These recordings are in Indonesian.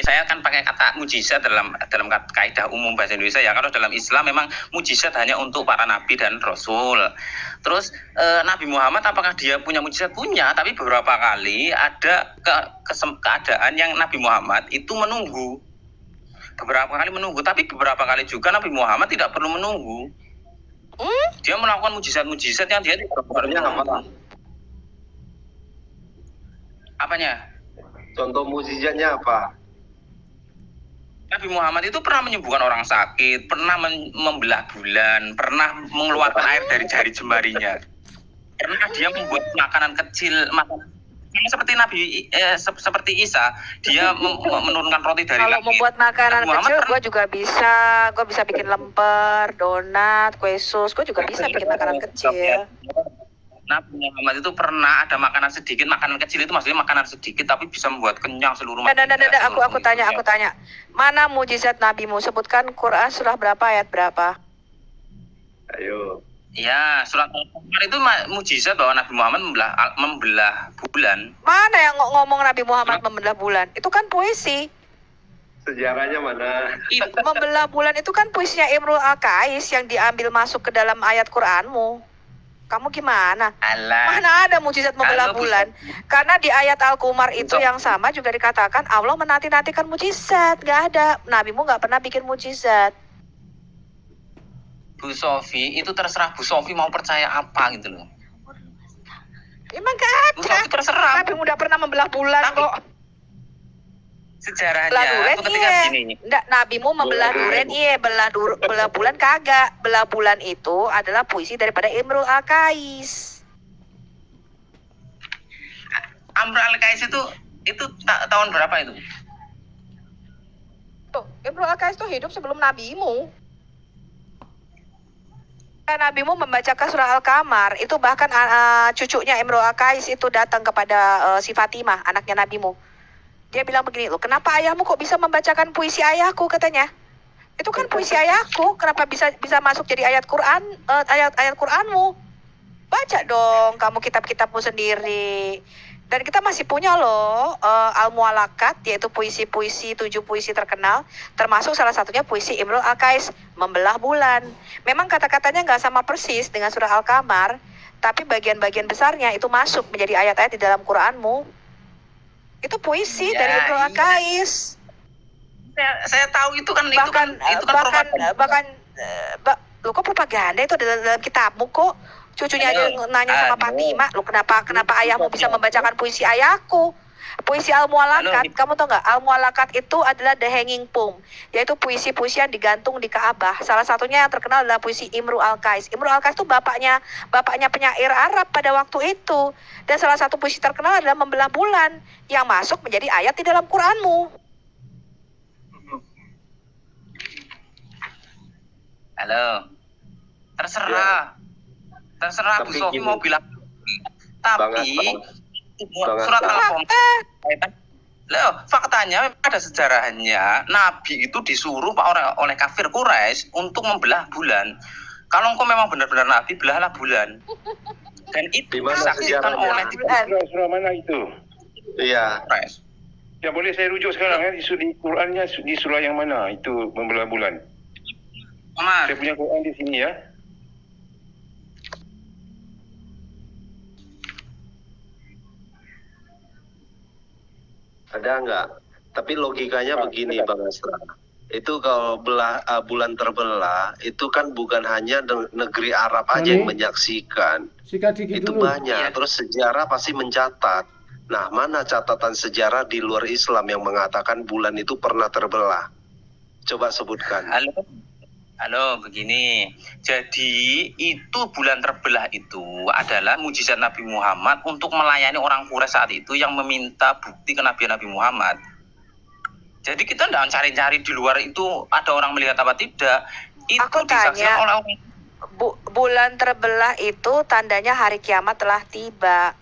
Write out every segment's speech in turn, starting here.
saya kan pakai kata mujizat dalam kaidah umum bahasa Indonesia ya. Kalau dalam Islam memang mujizat hanya untuk para nabi dan rasul. Terus Nabi Muhammad apakah dia punya mujizat? Punya, tapi beberapa kali ada keadaan yang Nabi Muhammad itu menunggu. Beberapa kali menunggu, tapi beberapa kali juga Nabi Muhammad tidak perlu menunggu. Dia melakukan mujizat-mujizat yang dia tidak perlu menunggu. Apanya? Contoh mujizatnya apa? Nabi Muhammad itu pernah menyembuhkan orang sakit, pernah membelah bulan, pernah mengeluarkan air dari jari jemarinya, pernah dia membuat makanan kecil, seperti seperti Isa, dia menurunkan roti dari langit. Kalau membuat makanan kecil, gue juga bisa. Gue bisa bikin lemper, donat, kue sus. Gue juga bisa bikin makanan kecil. Nabi Muhammad itu pernah ada makanan sedikit, makanan kecil itu maksudnya makanan sedikit tapi bisa membuat kenyang seluruh manusia. Aku tanya. Mana mujizat Nabimu? Sebutkan Quran surah berapa, ayat berapa? Ayo. Ya, surat Al-Qamar itu mujizat bahwa Nabi Muhammad membelah bulan. Mana yang ngomong Nabi Muhammad membelah bulan? Itu kan puisi. Sejarahnya mana? Membelah bulan itu kan puisinya Imrul Al-Qais yang diambil masuk ke dalam ayat Quranmu. Kamu gimana? Alah. Mana ada mujizat membelah bulan? Karena di ayat Al-Qamar itu yang sama juga dikatakan Allah menanti-nantikan mujizat. Gak ada. Nabimu gak pernah bikin mujizat. Bu Sofi, itu terserah Bu Sofi mau percaya apa gitu loh. Emang gak ada. Bu Sofi terserah. Nabimu udah pernah membelah bulan kok. Sejarahnya ketika gini. Nggak, nabimu membelah duren, belah bulan kagak. Belah bulan itu adalah puisi daripada Imrul Al-Qais. Imrul Al-Qais itu tahun berapa itu? Tuh, Imrul Al-Qais itu hidup sebelum nabimu. Nabimu membacakan surah Al-Qamar, itu bahkan cucunya Imrul Al-Qais itu datang kepada si Fatimah, anaknya nabimu. Dia bilang begini, loh, kenapa ayahmu kok bisa membacakan puisi ayahku, katanya. Itu kan puisi ayahku, kenapa bisa masuk jadi ayat Quran, ayat Quranmu? Baca dong kamu kitab-kitabmu sendiri. Dan kita masih punya loh Al-Mu'allaqat, yaitu puisi-puisi, 7 puisi terkenal, termasuk salah satunya puisi Imrul Al-Qais, membelah bulan. Memang kata-katanya nggak sama persis dengan surah Al-Qamar, tapi bagian-bagian besarnya itu masuk menjadi ayat-ayat di dalam Quranmu. Itu puisi dari Imrul Al-Qais. Saya tahu itu kan lo kok propaganda itu dalam kitabmu kok. Cucunya aja nanya sama Fatimah, lo kenapa ayahmu bisa membacakan puisi ayahku? Puisi Al-Mu'allaqat, kamu tau nggak? Al-Mu'allaqat itu adalah The Hanging Poem, yaitu puisi-puisi yang digantung di Ka'bah. Salah satunya yang terkenal adalah puisi Imrul Al-Qais. Imrul Al-Qais itu bapaknya penyair Arab pada waktu itu. Dan salah satu puisi terkenal adalah membelah bulan yang masuk menjadi ayat di dalam Quranmu. Halo. Terserah Bu Sofi mau bilang. Tapi surat Al-Qamar, faktanya ada sejarahnya Nabi itu disuruh oleh kafir Quraisy untuk membelah bulan. Kalau engkau memang benar-benar Nabi, belahlah bulan. Dan itu disaksikan oleh surah mana itu? Iya. Ya boleh saya rujuk sekarang ya di Qurannya di surah yang mana itu membelah bulan? Saya punya Quran di sini ya. Ada enggak? Tapi logikanya begini Bang Astra. Itu kalau bulan terbelah, itu kan bukan hanya negeri Arab aja yang menyaksikan. Itu banyak. Terus sejarah pasti mencatat. Nah, mana catatan sejarah di luar Islam yang mengatakan bulan itu pernah terbelah? Coba sebutkan. Halo, begini. Jadi itu bulan terbelah itu adalah mujizat Nabi Muhammad untuk melayani orang Quraisy saat itu yang meminta bukti kenabian Nabi Muhammad. Jadi kita tidak cari-cari di luar itu ada orang melihat apa tidak. Itu aku tanya, bulan terbelah itu tandanya hari kiamat telah tiba.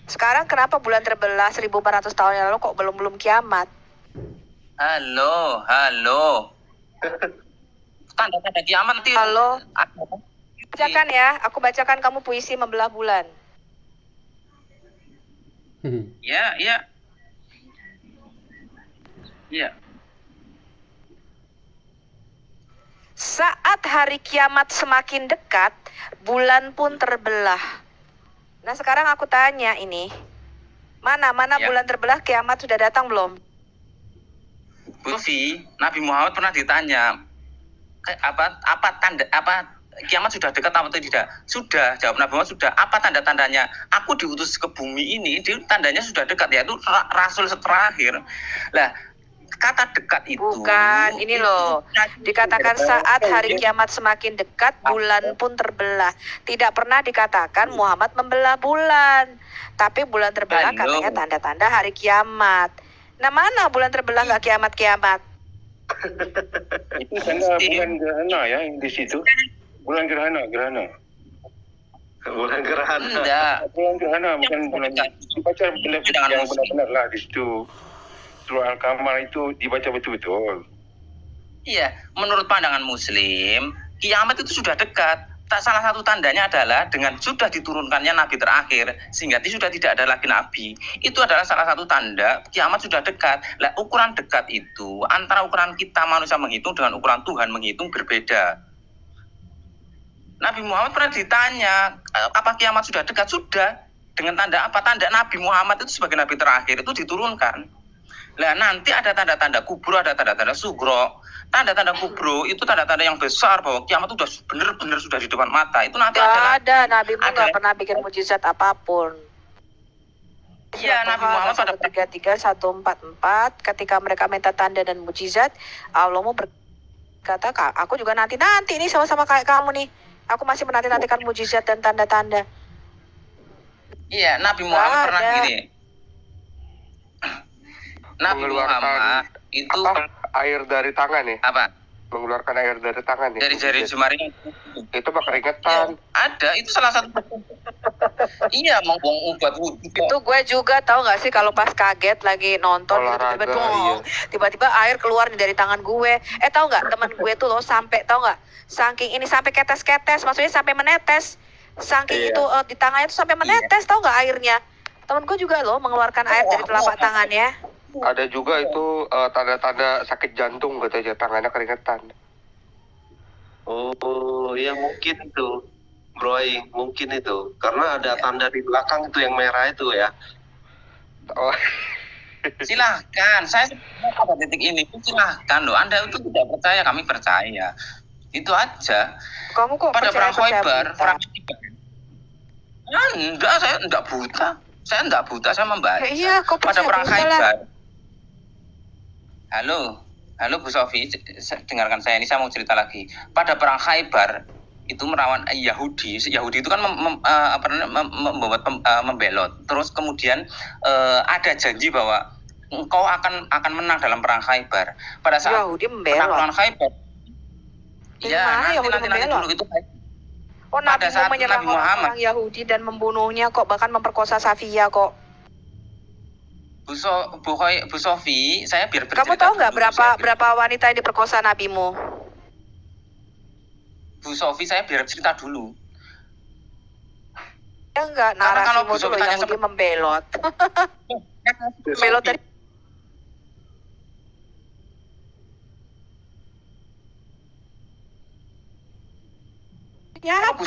Sekarang kenapa bulan terbelah 1400 tahun yang lalu kok belum kiamat? Halo. Tanda-tanda kiamat itu. Halo. Bacakan ya, aku bacakan kamu puisi membelah bulan. Ya. Iya. Saat hari kiamat semakin dekat, bulan pun terbelah. Nah sekarang aku tanya ini, mana Ya. bulan terbelah, kiamat sudah datang belum? Bu Sofi, Nabi Muhammad pernah ditanya, apa tanda kiamat sudah dekat atau tidak? Sudah, jawab Nabi Muhammad, sudah. Apa tanda-tandanya? Aku diutus ke bumi ini, tandanya sudah dekat, yaitu rasul terakhir. Lah, kata dekat itu Bukan, ini loh. Dikatakan saat hari kiamat semakin dekat, bulan pun terbelah. Tidak pernah dikatakan Muhammad membelah bulan. Tapi bulan terbelah Halo. katanya tanda-tanda hari kiamat. Nah mana bulan terbelah nggak kiamat-kiamat? Itu tanda bulan gerhana ya di situ. Bulan gerhana. Bulan gerhana. enggak. Bulan gerhana bukan bulan. Baca yang benar-benar lah di situ. Surah Al-Qamar itu dibaca betul-betul. Iya, menurut pandangan Muslim, kiamat itu sudah dekat. Salah satu tandanya adalah dengan sudah diturunkannya Nabi terakhir, sehingga sudah tidak ada lagi Nabi. Itu adalah salah satu tanda kiamat sudah dekat. Lah, ukuran dekat itu antara ukuran kita manusia menghitung dengan ukuran Tuhan menghitung berbeda. Nabi Muhammad pernah ditanya, apa kiamat sudah dekat? Sudah. Dengan tanda apa? Tanda Nabi Muhammad itu sebagai Nabi terakhir itu diturunkan. Lah nanti ada tanda-tanda kubro, ada tanda-tanda sugro. Tanda-tanda kubro itu tanda-tanda yang besar bahwa kiamat itu sudah benar-benar sudah di depan mata. Itu nanti Gak ada, Nabi mu ada- nggak pernah bikin mujizat apapun. Iya, Nabi Muhammad pada 133-144 ketika mereka minta tanda dan mujizat, Allah mau berkata, aku juga nanti nih sama-sama kayak kamu nih. Aku masih menanti-nantikan mujizat dan tanda-tanda. Iya, Nabi Muhammad Nggak pernah ada. gini. Nabi Muhammad itu air dari tangan ya, apa? mengeluarkan air dari tangan ya. Dari jari jemarinya Itu mah keringetan. ada, itu salah satu. Iya, mau buang obat wudhu. Itu gue juga tahu nggak sih kalau pas kaget lagi nonton gitu, Olahraga, tiba-tiba dong, iya. tiba-tiba air keluar nih dari tangan gue. Tahu nggak teman gue tuh loh sampai tahu nggak saking ini sampai ketes-ketes, maksudnya sampai menetes. Saking Iya. itu di tangannya tuh sampai menetes, tahu nggak airnya? Temen gue juga loh mengeluarkan air dari telapak tangannya. Ada juga itu tanda-tanda sakit jantung katanya, tangannya keringetan. Oh, ya mungkin itu, Bro Aing, mungkin itu. Karena ada tanda di belakang itu yang merah itu ya. Oh, Silahkan, saya pada titik ini silahkan loh. Anda itu tidak percaya, kami percaya. Itu aja. Kamu kok Pada perang Khaybar, buta? enggak, saya enggak buta. Saya enggak buta, saya membaca. Ya iya, kok Pada percaya perang buta lah. Khaybar. Halo Bu Sofi, dengarkan saya ini, saya mau cerita lagi. Pada perang Khaybar itu melawan Yahudi. Yahudi itu kan membuat membelot. Terus kemudian ada janji bahwa engkau akan menang dalam perang Khaybar. Pada saat Yahudi membelot. penaklukan Khaybar. Dari Iya, mana Yahudi nanti membelot? dulu itu. Oh, pada Nabi saat mau menyerang Nabi Muhammad. orang-orang Yahudi dan membunuhnya kok, bahkan memperkosa Safia kok. Bu Sofi, saya biar Kamu bercerita tahu nggak dulu, saya biar- berapa wanita yang diperkosa nabimu? Bu Sofi, saya biar cerita dulu. Ya enggak, Karena kalau narasimu Bu tuh Sofi loh tanya Yahudi seperti- membelot. Membelot dari ya Kalau Bu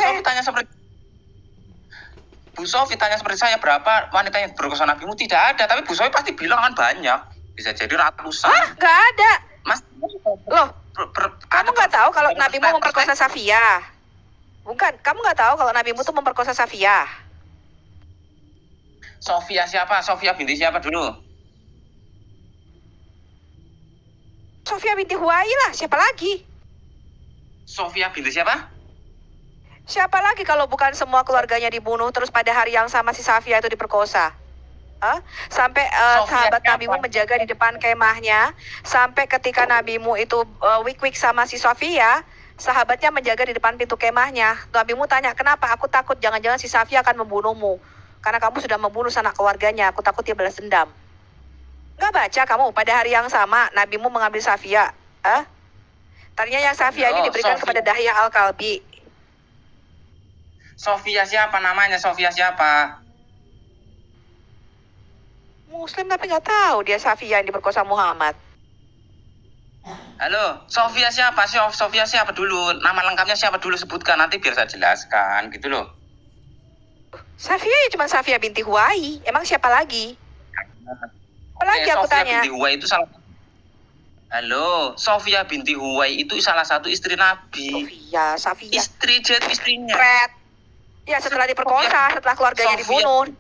Sofi tanya seperti saya berapa wanita yang berkosa nabimu, tidak ada, tapi Bu Sofi pasti bilang kan banyak, bisa jadi ratusan. nggak ada. Mas, Loh, kamu nggak tahu kalau nabimu memperkosa Safia? Bukan, kamu nggak tahu kalau nabimu tuh memperkosa Safia? Sofia siapa? Sofia binti siapa dulu? Sofia binti Huwai lah, siapa lagi? Sofia binti siapa? Siapa lagi kalau bukan semua keluarganya dibunuh terus pada hari yang sama si Safia itu diperkosa? Hah? Sampai Sofia sahabat siapa? nabimu menjaga di depan kemahnya, sampai ketika nabimu itu wik-wik sama si Sofia, sahabatnya menjaga di depan pintu kemahnya. Nabimu tanya, kenapa? Aku takut jangan-jangan si Safia akan membunuhmu. Karena kamu sudah membunuh sanak keluarganya, aku takut dia balas dendam. Nggak baca kamu pada hari yang sama nabimu mengambil Safia? Hah? Tadinya yang Safia ini Oh, diberikan Sofia. kepada Dahya Al-Kalbi. Sofia siapa namanya? Sofia siapa? Muslim tapi nggak tahu dia Safia yang diperkosa Muhammad. Halo, Sofia siapa? Sofia siapa dulu? Nama lengkapnya siapa dulu sebutkan, nanti biar saya jelaskan gitu loh. Safia ya cuma Safia binti Huwai. Emang siapa lagi? Apalagi aku Sofia tanya. binti Huwai itu salah. Halo, Sofia binti Huwai itu salah satu istri Nabi. Safia. Istri istrinya. Pret. Ya setelah diperkosa, setelah keluarganya dibunuh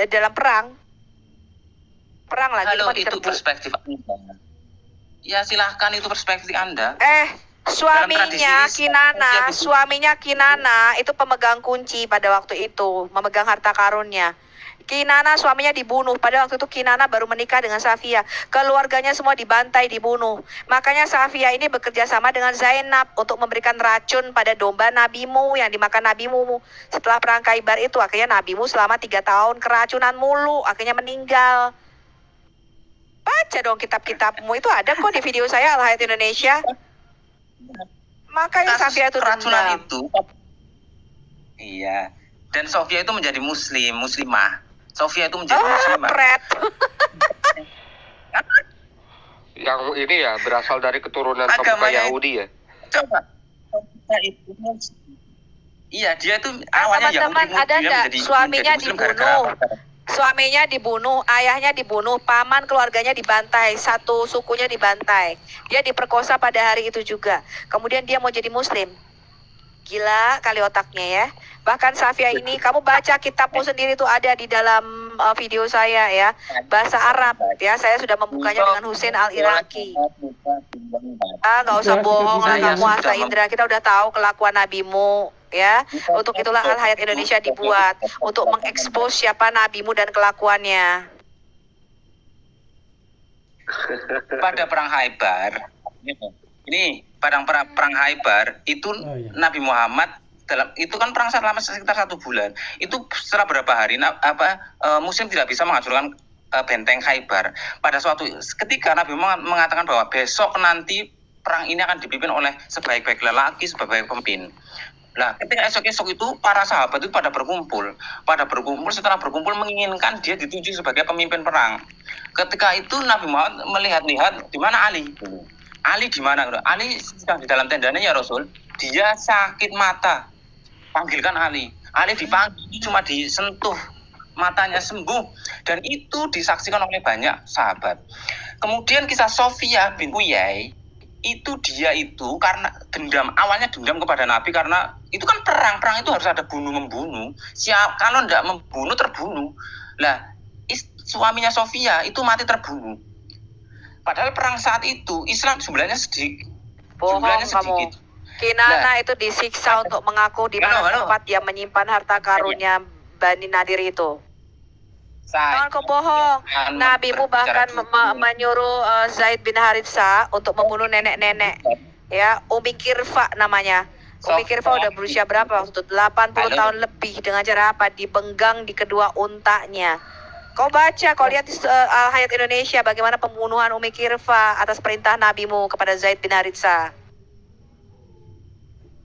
dalam perang. Perang lagi. Halo, itu perspektif Anda. Ya silahkan, itu perspektif Anda. Suaminya Kinana itu pemegang kunci pada waktu itu, memegang harta karunnya. Kinana suaminya dibunuh, pada waktu itu Kinana baru menikah dengan Safia. Keluarganya semua dibantai, dibunuh. Makanya Safia ini bekerja sama dengan Zainab untuk memberikan racun pada domba nabimu yang dimakan nabimu. Setelah perang Khaibar itu akhirnya nabimu selama 3 tahun keracunan mulu, akhirnya meninggal. Baca dong kitab-kitabmu, itu ada kok di video saya Al Hayat Indonesia. Makanya Safia itu keracunan itu. Iya. Dan Sofia itu menjadi muslimah. Sofia itu menjadi muslimah. Pret. Yang ini ya berasal dari keturunan pemuka Yahudi ya. Coba. Iya, dia itu awalnya teman-teman ada enggak suaminya dibunuh. Suaminya dibunuh, ayahnya dibunuh, paman keluarganya dibantai, satu sukunya dibantai. Dia diperkosa pada hari itu juga. Kemudian dia mau jadi muslim. Gila kali otaknya ya. Bahkan Safia ini, kamu baca kitabmu sendiri tuh ada di dalam video saya ya. Bahasa Arab ya, saya sudah membukanya dengan Husain Al-Iraqi. Nggak usah bohong lah kamu Asa Indra, kita udah tahu kelakuan nabimu. Ya, untuk itulah Al Hayat Indonesia dibuat untuk mengekspos siapa nabimu dan kelakuannya. Pada perang Khaibar, ini pada perang Khaibar itu Nabi Muhammad itu kan perang selama sekitar 1 bulan. Itu setelah berapa hari Muslim tidak bisa menghancurkan benteng Khaibar. Pada suatu ketika Nabi Muhammad mengatakan bahwa besok nanti perang ini akan dipimpin oleh sebaik-baik lelaki, sebaik-baik pemimpin. Nah, ketika esok-esok itu para sahabat itu pada berkumpul setelah berkumpul menginginkan dia ditunjuk sebagai pemimpin perang. Ketika itu Nabi Muhammad melihat-lihat di mana Ali. Ali di mana? Ali sedang di dalam tendanya ya Rasul. Dia sakit mata. Panggilkan Ali. Ali dipanggil cuma disentuh, matanya sembuh, dan itu disaksikan oleh banyak sahabat. Kemudian kisah Sofia bin Huyai itu dia itu karena awalnya dendam kepada Nabi karena itu kan perang itu harus ada bunuh-membunuh. Kalau tidak membunuh terbunuh. Lah suaminya Sofia itu mati terbunuh. Padahal perang saat itu Islam jumlahnya sedikit. Bohong kamu. Kinana itu disiksa untuk mengaku di mana tempat dia menyimpan harta karunnya Bani Nadir itu. Jangan kau bohong. Nabimu bahkan menyuruh Zaid bin Haritsa untuk membunuh nenek-nenek. Ya, Umi Kirfa namanya. Umi Kirfa udah berusia berapa waktu itu? 80 tahun lebih. Dengan cara apa? Dibenggang di kedua untanya. Kau baca, kau lihat di Al Hayat Indonesia bagaimana pembunuhan Umi Kirfa atas perintah nabimu kepada Zaid bin Haritsa.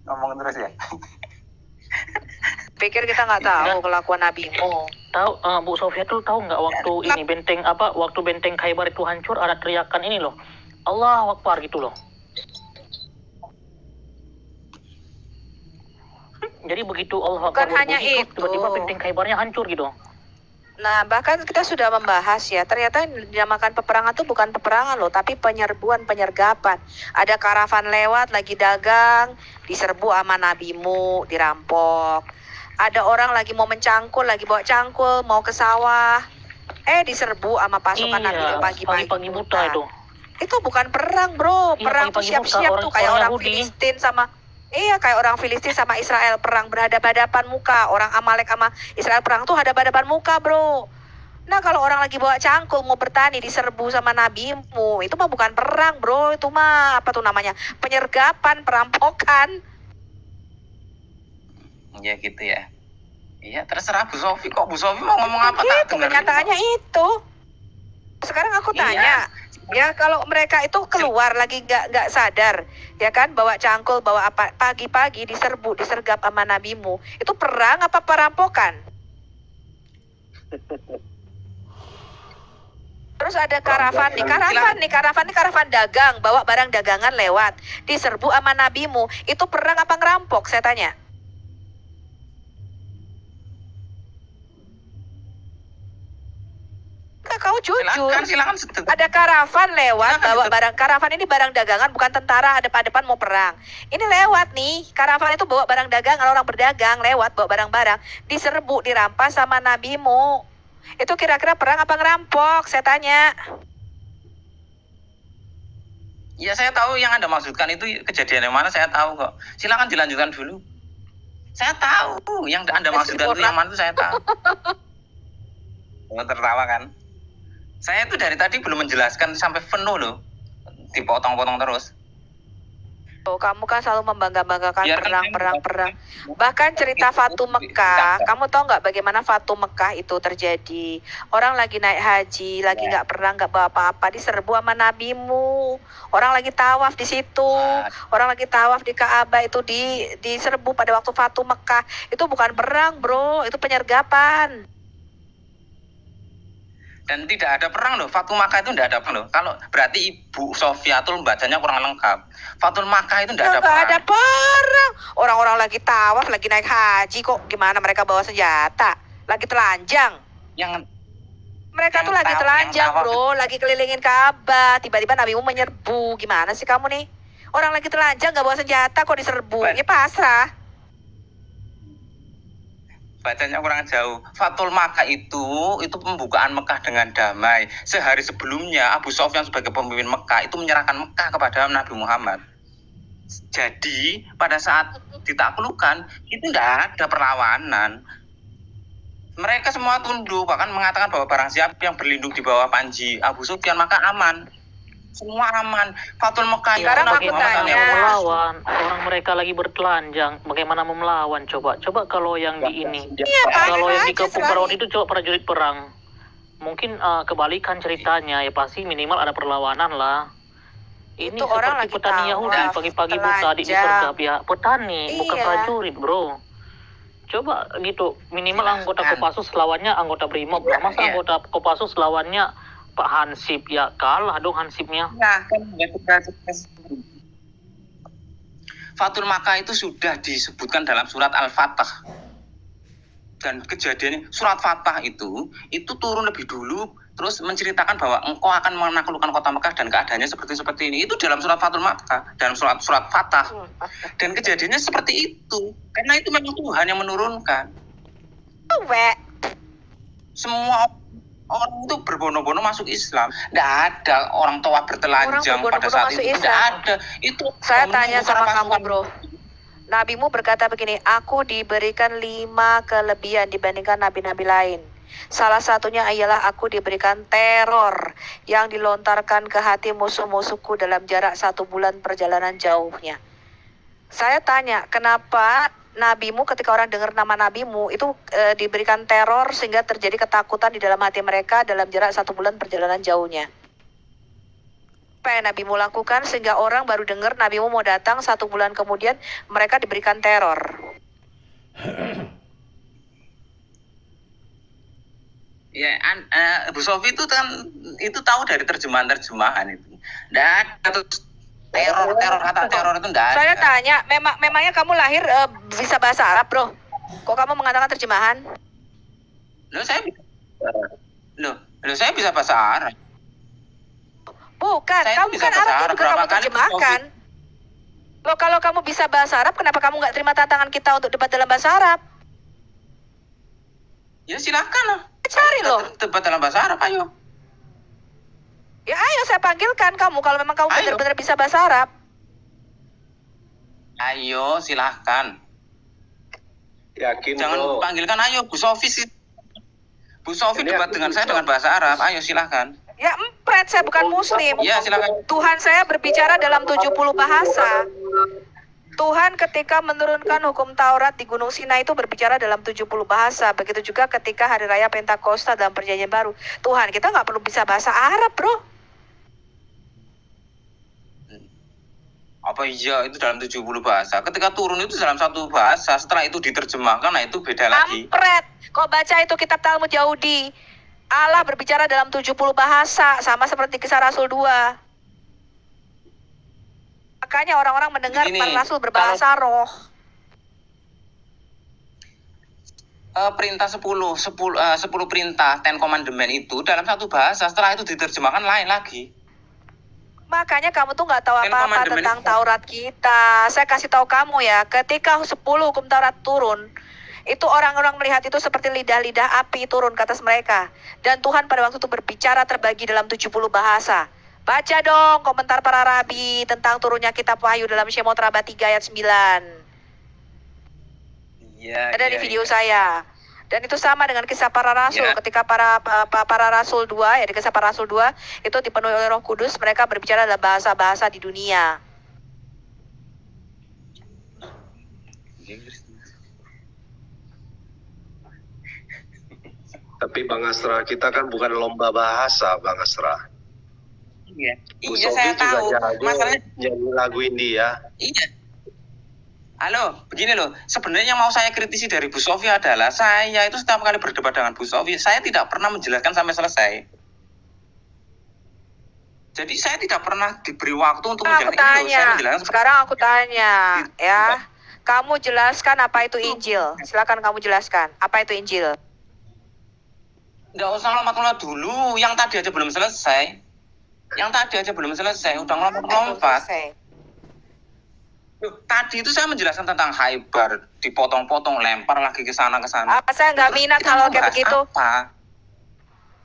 Ngomong terus ya. Pikir kita nggak tahu kelakuan nabimu. Tahu, Bu Sofia tuh tahu nggak waktu ini waktu benteng Khaibar itu hancur ada teriakan ini loh, Allahu Akbar gitu loh. Jadi begitu Allah Akbar tiba-tiba benteng Khaibarnya hancur gitu. Nah, bahkan kita sudah membahas ya, ternyata yang dinamakan peperangan itu bukan peperangan loh, tapi penyerbuan, penyergapan. Ada karavan lewat, lagi dagang, diserbu sama nabimu, dirampok. Ada orang lagi mau mencangkul, lagi bawa cangkul, mau ke sawah. Diserbu sama pasukan nabimu pagi-pagi buta itu. Itu bukan perang bro, perang tuh siap-siap tuh kayak orang Filistin sama... Iya, kayak orang Filistin sama Israel perang berhadapan-hadapan muka. Orang Amalek sama Israel perang tuh hadapan-hadapan muka, bro. Nah, kalau orang lagi bawa cangkul mau bertani diserbu sama nabimu, itu mah bukan perang, bro. Itu mah apa tuh namanya? Penyergapan, perampokan. Ya gitu ya. Iya, terserah Bu Sofi. Kok Bu Sofi mau ngomong apa? Gitu, kenyataannya itu. Sekarang aku tanya. Ya kalau mereka itu keluar lagi nggak sadar, ya kan, bawa cangkul, bawa apa, pagi-pagi disergap sama nabimu, itu perang apa perampokan? Terus ada karavan nih, karavan dagang, bawa barang dagangan lewat, diserbu sama nabimu. Itu perang apa ngerampok, saya tanya? Kau jujur. Silakan. Ada karavan lewat, bawa barang. Karavan ini barang dagangan, bukan tentara depan-depan mau perang. Ini lewat nih, karavan itu bawa barang dagangan, orang berdagang lewat bawa barang-barang, diserbu, dirampas sama nabimu. Itu kira-kira perang apa ngerampok, saya tanya. Ya saya tahu yang Anda maksudkan itu kejadian yang mana, saya tahu kok. Silakan dilanjutkan dulu. Saya tahu yang Anda maksudkan itu yang mana itu saya tahu. Tertawa kan? Saya itu dari tadi belum menjelaskan sampai penuh loh. Dipotong-potong terus. Oh, kamu kan selalu membangga-banggakan Biarkan perang. Bahkan cerita Fatu Mekah, kamu tahu nggak bagaimana Fatu Mekah itu terjadi? Orang lagi naik haji, lagi nggak perang, nggak bawa apa-apa, diserbu sama nabimu. Orang lagi tawaf di situ, orang lagi tawaf di Ka'bah itu diserbu pada waktu Fatu Mekah. Itu bukan perang, bro, itu penyergapan. Dan tidak ada perang loh. Fatul Makkah itu tidak ada perang loh. Kalau berarti Ibu Sofiatul bacanya kurang lengkap. Fatul Makkah itu tidak ada perang. Ada perang. Orang-orang lagi tawaf, lagi naik haji kok. Gimana mereka bawa senjata? Lagi telanjang. Mereka tuh lagi telanjang, bro. Lagi kelilingin Ka'bah. Tiba-tiba nabimu menyerbu. Gimana sih kamu nih? Orang lagi telanjang gak bawa senjata kok diserbu. Ya pasrah. Bacanya kurang jauh. Fatul Makkah itu pembukaan Mekah dengan damai. Sehari sebelumnya Abu Sufyan sebagai pemimpin Mekah itu menyerahkan Mekah kepada Nabi Muhammad. Jadi pada saat ditaklukkan itu tidak ada perlawanan. Mereka semua tunduk, bahkan mengatakan bahwa barang siapa yang berlindung di bawah panji Abu Sufyan maka aman. Semua aman. Fatul Mekah itu Sekarang Nabi aku Muhammad tanya. yang Melawan orang mereka lagi bertelanjang, bagaimana mau melawan? Coba kalau yang di ini, kalau yang di Kampung Perawan itu coba prajurit perang, mungkin kebalikan ceritanya, ya pasti minimal ada perlawanan lah. Ini Itu orang seperti lagi petani tawaf, Yahudi pagi-pagi buka di disergap ya, petani bukan Iya. prajurit, bro. Coba gitu, minimal anggota Kopassus lawannya anggota Brimob, masa Iya. anggota Kopassus lawannya Pak Hansip, ya kalah dong Hansipnya. Fatul Makkah itu sudah disebutkan dalam surat Al-Fatah. Dan kejadiannya surat Fatah itu turun lebih dulu terus menceritakan bahwa engkau akan menaklukkan kota Mekah dan keadaannya seperti ini. Itu dalam surat Fatul Makkah, dalam surat Fatah. Dan kejadiannya seperti itu. Karena itu memang Tuhan yang menurunkan. Semua orang itu berbondong-bondong masuk Islam. Tidak ada orang tua bertelanjang pada saat itu. Tidak ada. Itu saya tanya sama kamu, bro. Nabimu berkata begini, aku diberikan 5 kelebihan dibandingkan nabi-nabi lain. Salah satunya ialah aku diberikan teror yang dilontarkan ke hati musuh-musuhku dalam jarak 1 bulan perjalanan jauhnya. Saya tanya, kenapa nabimu ketika orang dengar nama nabimu itu diberikan teror sehingga terjadi ketakutan di dalam hati mereka dalam jarak 1 bulan perjalanan jauhnya? Apa yang nabimu lakukan sehingga orang baru dengar nabimu mau datang 1 bulan kemudian mereka diberikan teror? Ya, Bu Sofi itu kan tahu dari terjemahan itu. Nggak ada teror kata teror itu nggak ada. Saya tanya, memangnya kamu lahir bisa bahasa Arab, bro? Kok kamu mengatakan terjemahan? Saya bisa bahasa Arab. Bukan, Saya kamu bisa kan bahasa Arab Arab, juga berapa kamu kali terjemahkan. Loh, kalau kamu bisa bahasa Arab, kenapa kamu nggak terima tantangan kita untuk debat dalam bahasa Arab? Ya silakan lah. Cari loh. Debat dalam bahasa Arab, ayo. Ya ayo saya panggilkan kamu kalau memang kamu benar-benar bisa bahasa Arab. Ayo, silahkan. Yakin Jangan bro. panggilkan, ayo Bu Sofi sih. Bu Sofi Ini debat aku dengan bisa. saya dengan bahasa Arab. Ayo silahkan. Ya empret, saya bukan muslim. Ya silakan. Tuhan saya berbicara dalam 70 bahasa. Tuhan ketika menurunkan hukum Taurat di Gunung Sinai itu berbicara dalam 70 bahasa. Begitu juga ketika Hari Raya Pentakosta dalam Perjanjian Baru. Tuhan kita nggak perlu bisa bahasa Arab, bro. Apa iya itu dalam 70 bahasa? Ketika turun itu dalam 1 bahasa, setelah itu diterjemahkan, nah itu beda lagi. Ampret. Kok baca itu kitab Talmud Yahudi. Allah berbicara dalam 70 bahasa, sama seperti Kisah Rasul 2. Makanya orang-orang mendengar Begini, para rasul berbahasa roh. Perintah 10 perintah, 10 commandment itu dalam satu bahasa, setelah itu diterjemahkan lain lagi. Makanya kamu tuh nggak tahu Ten apa-apa Commandment tentang itu. Taurat kita. Saya kasih tahu kamu ya, ketika 10 hukum Taurat turun, itu orang-orang melihat itu seperti lidah-lidah api turun ke atas mereka. Dan Tuhan pada waktu itu berbicara terbagi dalam 70 bahasa. Baca dong komentar para rabi tentang turunnya kitab Wahyu dalam Shemot Rabbah 3 ayat 9. Iya. Ada di video saya. Dan itu sama dengan kisah para rasul. Ya. Ketika para rasul 2, ya di kisah para rasul 2, itu dipenuhi oleh Roh Kudus, mereka berbicara dalam bahasa-bahasa di dunia. Tapi Bang Astra, kita kan bukan lomba bahasa, Bang Astra. Iya. Bu Iya, Sofi saya juga tahu. jago Masalahnya nyanyi lagu India. iya. Halo, begini loh. Sebenarnya yang mau saya kritisi dari Bu Sofi adalah saya itu setiap kali berdebat dengan Bu Sofi, saya tidak pernah menjelaskan sampai selesai. Jadi saya tidak pernah diberi waktu untuk Aku menjelaskan. Ini loh, saya tanya, menjelaskan. sekarang aku tanya, ya. Kamu jelaskan apa itu Injil. Silakan kamu jelaskan, apa itu Injil. Nggak usah lompat-lompat dulu. Yang tadi aja belum selesai. Udah lompat-lompat. Loh, tadi itu saya menjelaskan tentang haibar, dipotong-potong, lempar lagi ke sana. Saya nggak minat Kita kalau mau kayak bahas begitu. apa?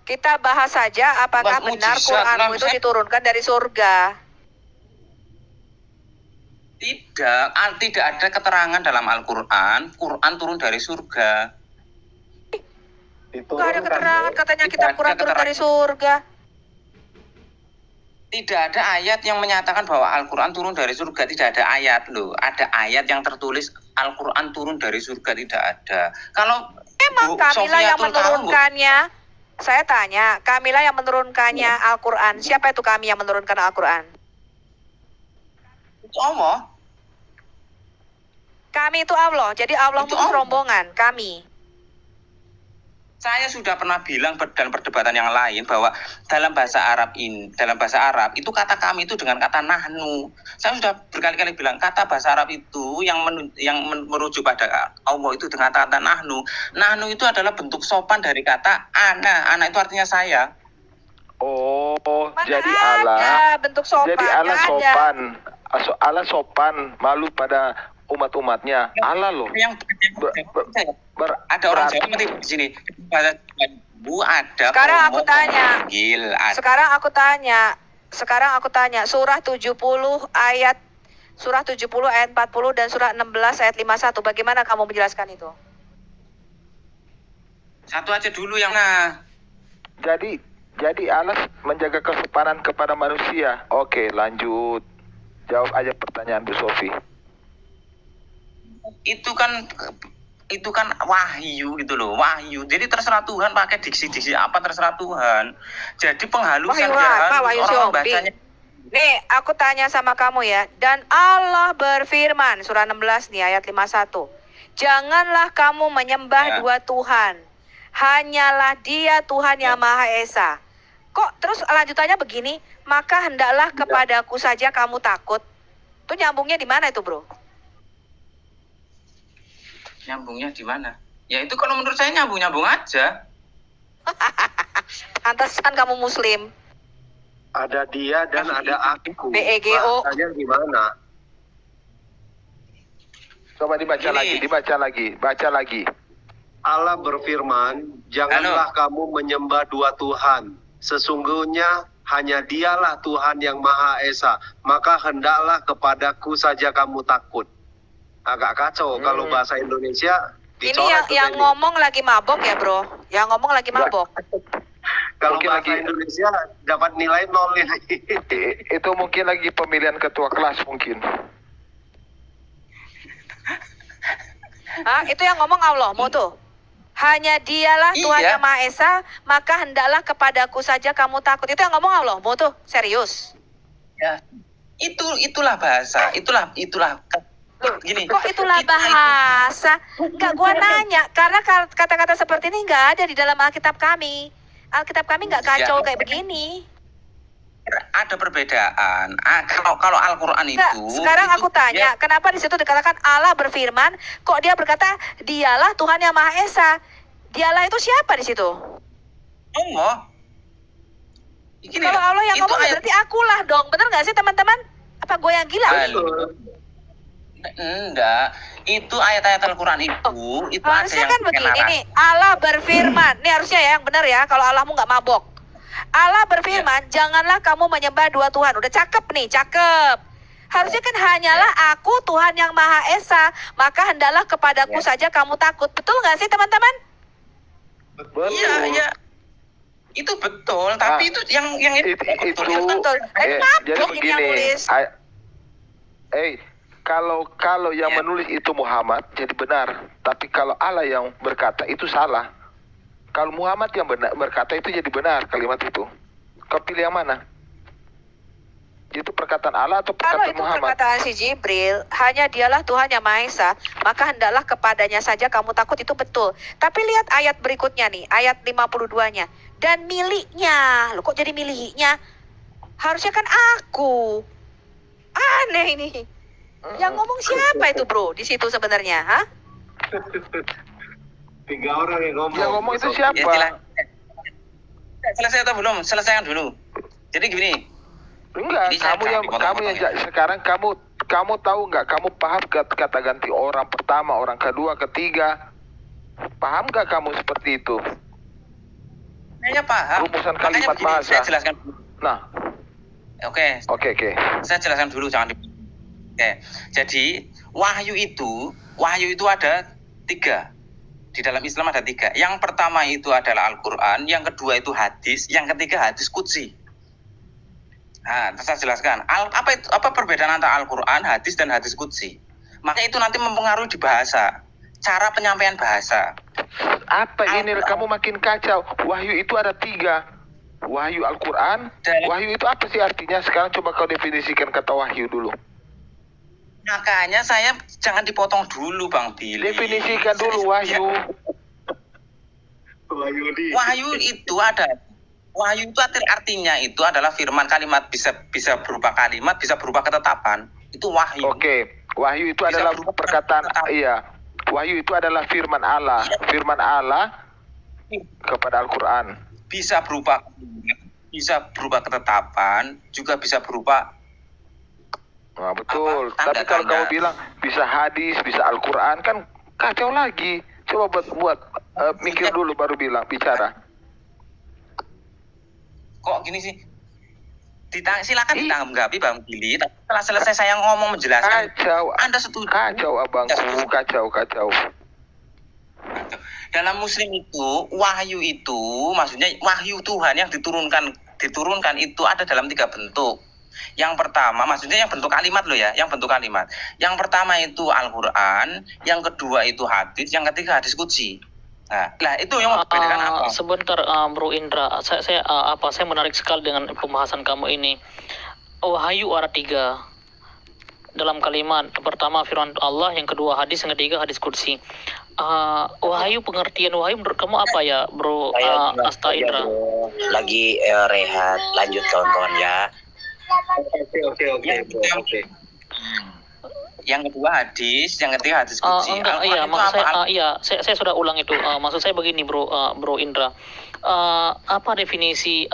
Kita bahas saja apakah Bahas benar mujizat, Quranmu itu saya- diturunkan dari surga. Tidak ada keterangan dalam Al-Quran, Quran turun dari surga. Nggak ada keterangan katanya Tidak kitab ada Quran turun dari keterangan. surga. Tidak ada ayat yang menyatakan bahwa Al-Quran turun dari surga. Tidak ada ayat loh. Ada ayat yang tertulis Al-Quran turun dari surga, tidak ada. Kalau Emang Bu Kamila yang Sofiatul Kalam, Bu, menurunkannya? Saya tanya, Kamila yang menurunkannya Al-Quran. Siapa itu kami yang menurunkan Al-Quran? itu Allah. Kami itu Allah. Jadi Allah Itu itu Allah. rombongan. Kami. Saya sudah pernah bilang dalam perdebatan yang lain bahwa dalam bahasa Arab itu kata kami itu dengan kata nahnu. Saya sudah berkali-kali bilang kata bahasa Arab itu yang merujuk pada Allah itu dengan kata nahnu. Nahnu itu adalah bentuk sopan dari kata ana. Ana itu artinya saya. Oh, Mana jadi ada Allah. bentuk sopan? Jadi Allah Nggak ada. sopan. Allah sopan, malu pada umat-umatnya. Allah loh. Yang ada orang Jawa seperti di sini. Bu ada. Sekarang aku ngomong, tanya. manggil, ada. Sekarang aku tanya, surah 70 ayat 40 dan surah 16 ayat 51. Bagaimana kamu menjelaskan itu? Satu aja dulu yang nah. Jadi Allah menjaga kesopanan kepada manusia. Oke, lanjut. Jawab aja pertanyaan Bu Sofi. Itu kan wahyu gitu loh, wahyu. Jadi terserah Tuhan pakai diksi-diksi apa, terserah Tuhan. Jadi penghalusan Wahyu apa? Wahyu orang Siopi. bacanya. Nih, aku tanya sama kamu ya. Dan Allah berfirman, surah 16 nih ayat 51. Janganlah kamu menyembah Ya. dua Tuhan. Hanyalah Dia Tuhan yang Maha Esa. Kok terus lanjutannya begini? Maka hendaklah kepadaku saja kamu takut. Tuh nyambungnya di mana itu, Bro? Nyambungnya di mana? Ya itu kalau menurut saya nyambung aja. Pantesan kamu muslim. Ada dia dan ada aku. BEGO. Bahasanya gimana? Coba dibaca Ini. baca lagi. Allah berfirman, janganlah kamu menyembah dua Tuhan. Sesungguhnya hanya Dialah Tuhan yang Maha Esa. Maka hendaklah kepadaku saja kamu takut. Agak kacau kalau bahasa Indonesia. Ini dicoret tuh yang ini. ngomong lagi mabok ya, Bro? Yang ngomong lagi mabok. Kalau Mungkin bahasa lagi- Indonesia dapat nilai 0 ini. Itu mungkin lagi pemilihan ketua kelas mungkin. Hah? Itu yang ngomong Allah, mau tuh. Hanya Dialah Tuhan Iya. yang Maha Esa, maka hendaklah kepadaku saja kamu takut. Itu yang ngomong Allah, mau tuh. Serius. Ya. Itulah bahasa. Itulah gini. Kok itulah bahasa? Enggak, gua nanya. Karena kata-kata seperti ini enggak ada di dalam Alkitab kami. Alkitab kami nggak kacau kayak begini. Ada perbedaan. Kalau Al-Qur'an Enggak, itu sekarang itu aku tanya, kenapa di situ dikatakan Allah berfirman, kok dia berkata dialah Tuhan yang Maha Esa? Dialah itu siapa di situ? Allah. Kalau Allah yang ngomong berarti akulah dong, bener nggak sih teman-teman? Apa gue yang gila? Enggak, itu ayat-ayat Al-Qur'an itu Harusnya ada kan yang begini nih, Allah berfirman, ini harusnya ya yang benar ya, kalau Allahmu nggak mabok. Allah berfirman, janganlah kamu menyembah dua Tuhan. Udah cakep nih, cakep. Harusnya kan hanyalah aku Tuhan yang Maha Esa, maka hendaklah kepadaku saja kamu takut. Betul nggak sih teman-teman? Iya. Itu betul, tapi itu yang itu betul. Jadi begini. Kalau yang menulis itu Muhammad jadi benar, tapi kalau Allah yang berkata itu salah. Kalau Muhammad yang berkata itu jadi benar kalimat itu. Kau pilih yang mana? Itu perkataan Allah atau perkataan Muhammad? Kalau itu perkataan si Jibril, hanya dialah Tuhan yang Maha Esa, maka hendaklah kepadanya saja kamu takut, itu betul. Tapi lihat ayat berikutnya nih, ayat 52-nya. Dan miliknya, loh kok jadi miliknya? Harusnya kan aku. Aneh ini. Yang ngomong siapa itu bro di situ sebenarnya? Hah? 3 orang yang ngomong. Yang ngomong itu siapa? Selesai atau belum? Selesaikan dulu. Jadi gini. Enggak, sekarang kamu tahu nggak? Kamu paham kata ganti orang pertama, orang kedua, ketiga? Paham nggak kamu seperti itu? Saya paham. Rumusan kalimat bahasa. Saya jelaskan. Nah. Oke. Saya jelaskan dulu, jangan. Oke. Jadi wahyu itu ada 3. Di dalam Islam ada 3. Yang pertama itu adalah Al-Quran, yang kedua itu hadis, yang ketiga hadis qudsi. Nah, saya jelaskan. Apa perbedaan antara Al-Quran, hadis, dan hadis qudsi? Maka itu nanti mempengaruhi di bahasa, cara penyampaian bahasa. Apa ini? Kamu makin kacau. Wahyu itu ada 3. Wahyu Al-Quran. Wahyu itu apa sih artinya? Sekarang coba kau definisikan kata wahyu dulu. Makanya saya jangan dipotong dulu Bang Billy. Definisikan dulu wahyu. Wahyu itu artinya itu adalah firman, kalimat, bisa berupa kalimat, bisa berupa ketetapan. Itu wahyu. Oke. Wahyu itu adalah perkataan. Iya. Wahyu itu adalah firman Allah. Firman Allah kepada Al-Quran. Bisa berupa ketetapan, juga bisa berupa. Nah, betul. Tapi kalau kamu bilang bisa hadis, bisa Al-Quran, kan kacau lagi. Coba buat mikir dulu baru bicara. Kok gini sih? Silakan ditanggapi Bang Billy. Setelah selesai saya ngomong menjelaskan. Kacau. Anda setuju? Kacau abangku, kacau. Dalam Muslim itu wahyu itu maksudnya wahyu Tuhan yang diturunkan itu ada dalam 3 bentuk. Yang pertama, maksudnya yang bentuk kalimat loh ya, yang bentuk kalimat. Yang pertama itu Al-Quran, yang kedua itu hadis, yang ketiga hadis qudsi. Nah, itu yang membedakan apa? Sebentar, Bro Indra, saya menarik sekali dengan pembahasan kamu ini. Wahyu ada 3 dalam kalimat. Pertama firman Allah, yang kedua hadis, yang ketiga hadis qudsi. Wahyu, pengertian wahyu menurut kamu apa ya, Bro Asta Indra? Lagi rehat, lanjut kawan-kawan ya. Oke. Yang kedua hadis, yang ketiga hadis qudsi. Saya sudah ulang itu. Maksud saya begini, Bro Indra. Apa definisi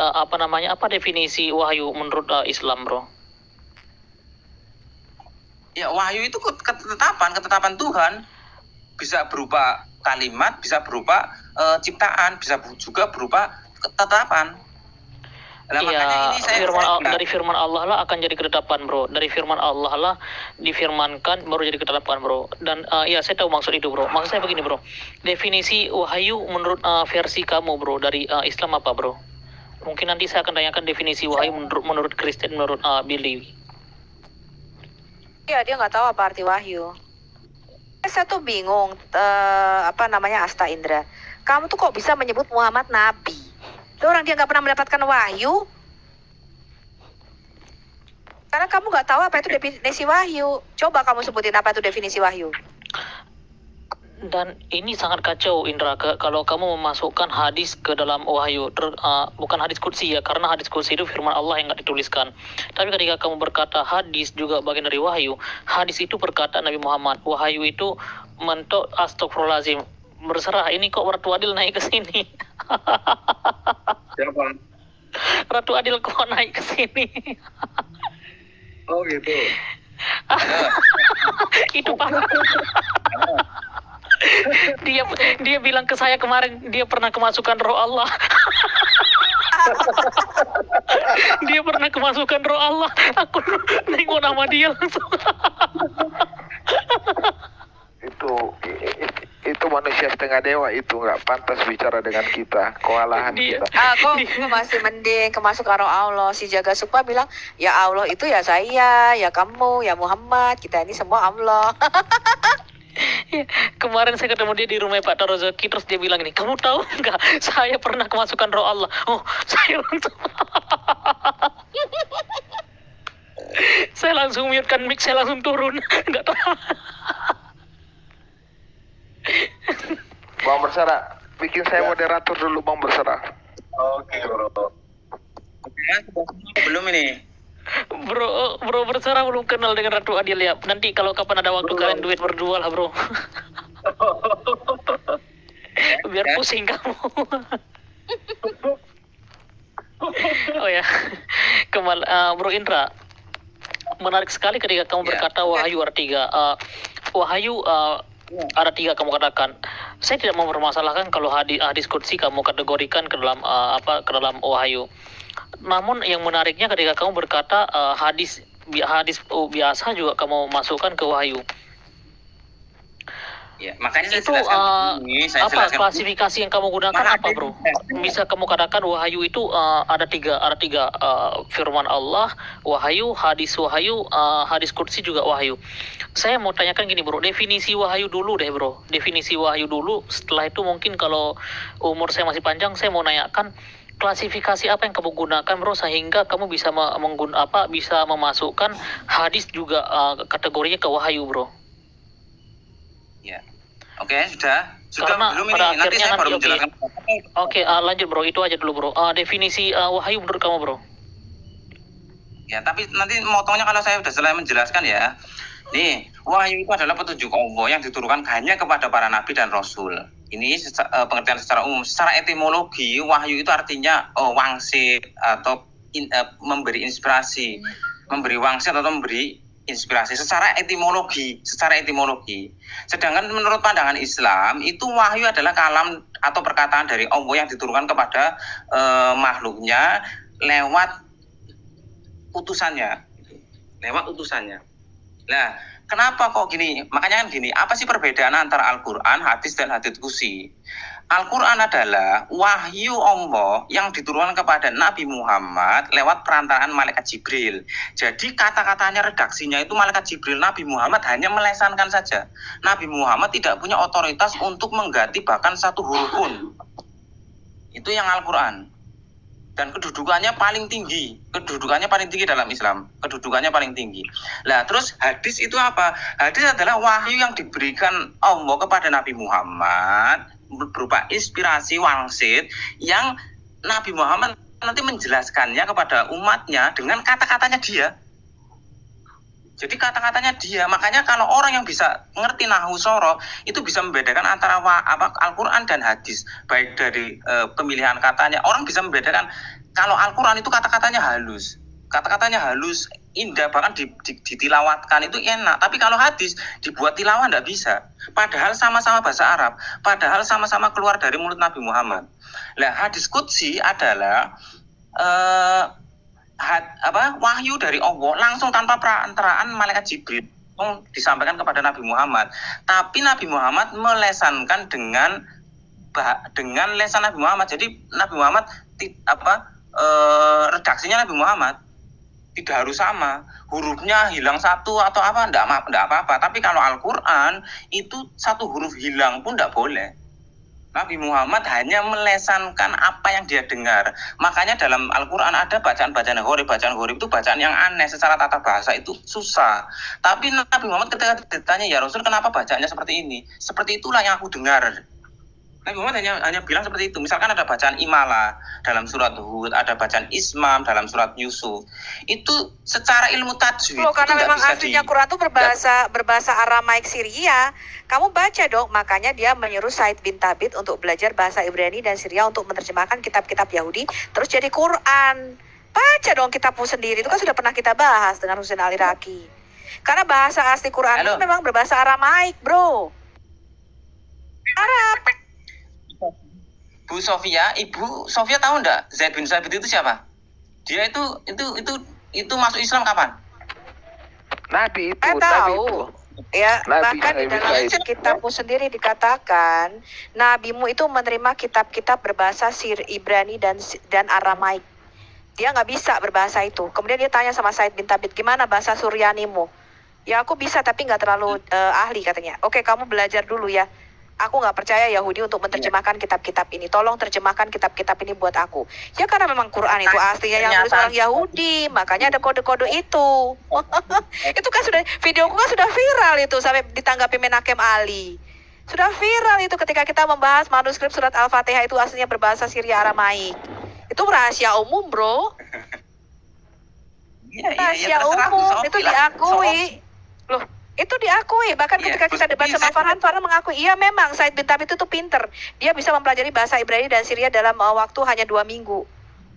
wahyu menurut Islam, Bro? Ya, wahyu itu ketetapan Tuhan. Bisa berupa kalimat, bisa berupa ciptaan, bisa juga berupa ketetapan. Iya, dari firman Allah lah akan jadi ketetapan, Bro. Dari firman Allah lah difirmankan baru jadi ketetapan, Bro. Dan saya tahu maksud itu, Bro. Maksud saya begini, Bro. Definisi wahyu menurut versi kamu, Bro, dari Islam apa, Bro? Mungkin nanti saya akan tanyakan definisi wahyu menurut Kristen, menurut Billy. Iya, dia nggak tahu apa arti wahyu. Saya tuh bingung, Asta Indra. Kamu tuh kok bisa menyebut Muhammad Nabi? Orang dia nggak pernah mendapatkan wahyu. Karena kamu nggak tahu apa itu definisi wahyu. Coba kamu sebutin apa itu definisi wahyu. Dan ini sangat kacau Indra, kalau kamu memasukkan hadis ke dalam wahyu, bukan hadis qudsi ya, karena hadis qudsi itu firman Allah yang nggak dituliskan. Tapi ketika kamu berkata hadis juga bagian dari wahyu, hadis itu perkataan Nabi Muhammad, wahyu itu mentok astagfirullahaladzim, berserah. Ini kok Ratu Adil naik ke sini? Siapa? Ratu Adil kok naik ke sini? Oh gitu. Itu Pak. Dia bilang ke saya kemarin dia pernah kemasukan roh Allah. Dia pernah kemasukan roh Allah. Aku nengok nama dia langsung. Itu manusia setengah dewa, itu nggak pantas bicara dengan kita, kewalahan kita. Kok masih mending kemasukan roh Allah. Si Jaga Sukma bilang, ya Allah itu ya saya, ya kamu, ya Muhammad, kita ini semua Allah. Ya, kemarin saya ketemu dia di rumah Pak Tarozaki, terus dia bilang ini, kamu tahu nggak, saya pernah kemasukan roh Allah. Oh, saya langsung saya langsung mute-kan mic, saya langsung turun. Nggak tahu. Bang Bersara, bikin saya moderator dulu Bang Bersara. Oke, bro. Belum ini. Bro Bersara belum kenal dengan Ratu Adil ya. Nanti kalau kapan ada waktu kalian duet berdua lah bro. Biar pusing kamu. Oh ya, Bro Indra, menarik sekali ketika kamu berkata wahyu ada tiga. Wahyu ada tiga kamu katakan. Saya tidak mau mempermasalahkan kalau hadis qudsi kamu kategorikan ke dalam ke dalam wahyu. Namun yang menariknya ketika kamu berkata hadis biasa juga kamu masukkan ke wahyu. Ya, makanya itu klasifikasi yang kamu gunakan apa bro? Bisa kamu katakan wahyu itu ada tiga firman Allah, wahyu, hadis qudsi juga wahyu. Saya mau tanyakan gini bro, definisi wahyu dulu deh bro, definisi wahyu dulu. Setelah itu mungkin kalau umur saya masih panjang, saya mau nanyakan klasifikasi apa yang kamu gunakan bro, sehingga kamu bisa bisa memasukkan hadis juga kategorinya ke wahyu bro. Ya. Oke, sudah Karena belum pada ini. Nanti akhirnya saya baru menjelaskan. Oke, lanjut bro, itu aja dulu bro. Definisi wahyu menurut kamu bro? Ya, tapi nanti motongnya kalau saya sudah selesai menjelaskan ya. Nih, wahyu itu adalah petunjuk Allah yang diturunkan hanya kepada para nabi dan rasul. Ini pengertian secara umum. Secara etimologi, wahyu itu artinya wangsit atau memberi inspirasi, memberi wangsit atau memberi inspirasi secara etimologi. Sedangkan menurut pandangan Islam itu wahyu adalah kalam atau perkataan dari Allah yang diturunkan kepada makhluknya lewat utusannya. Nah, kenapa kok gini? Makanya kan gini, apa sih perbedaan antara Al-Quran, hadis dan hadits qudsi? Al-Quran adalah wahyu Allah yang diturunkan kepada Nabi Muhammad lewat perantaraan malaikat Jibril. Jadi kata-katanya, redaksinya itu malaikat Jibril, Nabi Muhammad hanya melesankan saja. Nabi Muhammad tidak punya otoritas untuk mengganti bahkan satu huruf pun. Itu yang Al-Quran. Dan kedudukannya paling tinggi dalam Islam, Lah terus hadis itu apa? Hadis adalah wahyu yang diberikan Allah kepada Nabi Muhammad berupa inspirasi wangsit yang Nabi Muhammad nanti menjelaskannya kepada umatnya dengan kata-katanya dia. Jadi kata-katanya dia, makanya kalau orang yang bisa ngerti nahwu soroh itu bisa membedakan antara Al-Quran dan hadis, baik dari pemilihan katanya. Orang bisa membedakan kalau Al-Quran itu kata-katanya halus, indah, bahkan ditilawatkan itu enak. Tapi kalau hadis dibuat tilawah tidak bisa. Padahal sama-sama bahasa Arab, padahal sama-sama keluar dari mulut Nabi Muhammad. Nah, hadis qudsi adalah wahyu dari Allah langsung tanpa perantaraan malaikat Jibril disampaikan kepada Nabi Muhammad. Tapi Nabi Muhammad melesankan dengan lesan Nabi Muhammad. Jadi Nabi Muhammad redaksinya Nabi Muhammad tidak harus sama, hurufnya hilang satu atau apa, enggak apa-apa. Tapi kalau Al-Quran itu satu huruf hilang pun enggak boleh. Nabi Muhammad hanya melesankan apa yang dia dengar. Makanya dalam Al-Quran ada bacaan-bacaan ghorib. Bacaan ghorib itu bacaan yang aneh, secara tata bahasa itu susah. Tapi Nabi Muhammad ketika ditanya, ya Rasul kenapa bacaannya seperti ini? Seperti itulah yang aku dengar. Nabi Muhammad hanya bilang seperti itu. Misalkan ada bacaan Imala dalam surat Hud, ada bacaan Ismam dalam surat Yusuf. Itu secara ilmu tajwid. Loh, karena memang aslinya Quran itu berbahasa Aramaik Syria. Kamu baca dong, makanya dia menyuruh Said bin Thabit untuk belajar bahasa Ibrani dan Syria untuk menerjemahkan kitab-kitab Yahudi terus jadi Quran. Baca dong kitabmu sendiri, itu kan sudah pernah kita bahas dengan Husain Al-Iraqi. Karena bahasa asli Quran itu memang berbahasa Aramaik, bro. Arab. Bu Sofia, Ibu Sofia tahu enggak Zaid bin Sabit itu siapa? Dia itu masuk Islam kapan? Nabi itu. Tahu. Ya, Nabi, bahkan di dalam kitabmu sendiri dikatakan nabimu itu menerima kitab-kitab berbahasa Ibrani dan Aramaik. Dia nggak bisa berbahasa itu. Kemudian dia tanya sama Said bin Thabit, gimana bahasa Suryanimu? Ya aku bisa tapi nggak terlalu ahli katanya. Oke, kamu belajar dulu ya. Aku nggak percaya Yahudi untuk menerjemahkan kitab-kitab ini. Tolong terjemahkan kitab-kitab ini buat aku. Ya karena memang Quran itu aslinya yang nulis orang Yahudi, makanya ada kode-kode itu. Itu kan videoku kan sudah viral itu sampai ditanggapi Menakem Ali. Sudah viral itu ketika kita membahas manuskrip surat Al-Fatihah itu aslinya berbahasa Syria Aramaik. Itu rahasia umum, bro. Rahasia umum itu diakui. Loh, itu diakui. Bahkan ketika kita debat sama Farhan mengakui, iya memang Said bin Thabit itu pinter. Dia bisa mempelajari bahasa Ibrani dan Syria dalam waktu hanya 2 minggu.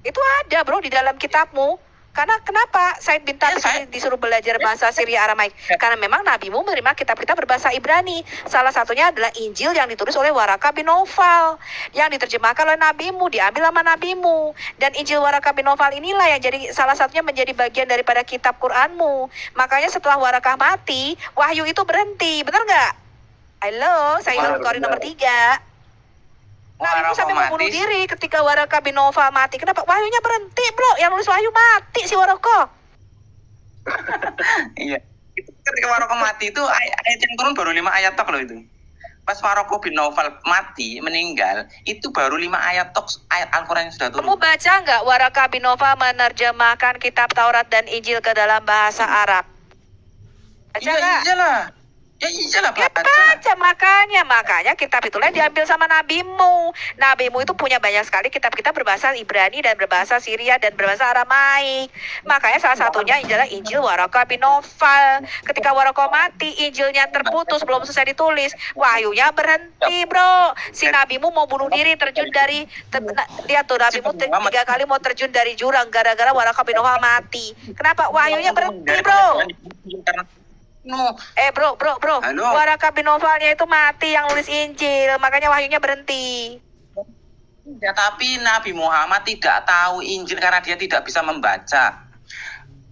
Itu ada, bro, di dalam kitabmu. Karena kenapa Said bin Thabit disuruh belajar bahasa Syria Aramaik? Karena memang nabimu menerima kitab-kitab berbahasa Ibrani. Salah satunya adalah Injil yang ditulis oleh Waraka bin Naufal, yang diterjemahkan oleh nabimu, diambil sama nabimu. Dan Injil Waraka bin Naufal inilah yang jadi salah satunya menjadi bagian daripada kitab Quranmu. Makanya setelah Warakah mati, wahyu itu berhenti. Benar nggak? Halo, saya Qori nomor 3. Nabimu sampai membunuh diri ketika Waraka bin Naufal mati. Kenapa? Wahyunya berhenti, bro. Yang nulis wahyu mati si Waraka. Iya. Ketika Waraka mati itu ayat yang turun baru 5 ayat tok loh itu. Pas Waraka bin Naufal mati, meninggal, itu baru 5 ayat tok ayat Al-Quran yang sudah turun. Kamu baca nggak Waraka bin Naufal menerjemahkan kitab Taurat dan Injil ke dalam bahasa Arab? Baca nggak? Iyalah. Ya iyalah baca. Makanya kitab itulah yang diambil sama nabimu. Nabimu itu punya banyak sekali kitab-kitab berbahasa Ibrani dan berbahasa Syria dan berbahasa Aramaik. Makanya salah satunya adalah Injil Waraka bin Naufal. Ketika Waraka mati, Injilnya terputus, belum selesai ditulis, wahyunya berhenti, bro. Si nabimu mau bunuh diri, terjun dari lihat tuh, nabimu 3 kali mau terjun dari jurang gara-gara Waraka bin Naufal mati. Kenapa? Wahyunya berhenti, bro. No. Bro. Halo. Waraka bin Naufalnya itu mati yang nulis Injil, makanya wahyunya berhenti. Ya, tapi Nabi Muhammad tidak tahu Injil karena dia tidak bisa membaca.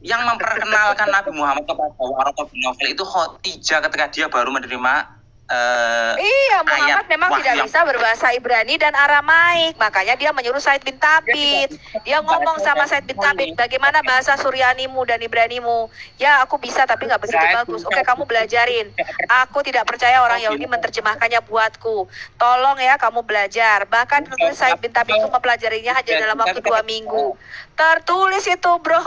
Yang memperkenalkan Nabi Muhammad kepada Waraka bin Naufal itu Khadijah ketika dia baru menerima iya, Muhammad memang tidak bisa berbahasa Ibrani dan Aramaik. Makanya dia menyuruh Said bin Thabit. Dia ngomong sama Said bin Thabit, bagaimana bahasa Suryanimu dan Ibranimu? Ya, aku bisa tapi nggak begitu bagus. Oke, kamu belajarin. Aku tidak percaya orang Yahudi menerjemahkannya buatku. Tolong ya kamu belajar. Bahkan Said bin Thabit itu mempelajarinya hanya dalam waktu 2 minggu. Tertulis itu, bro.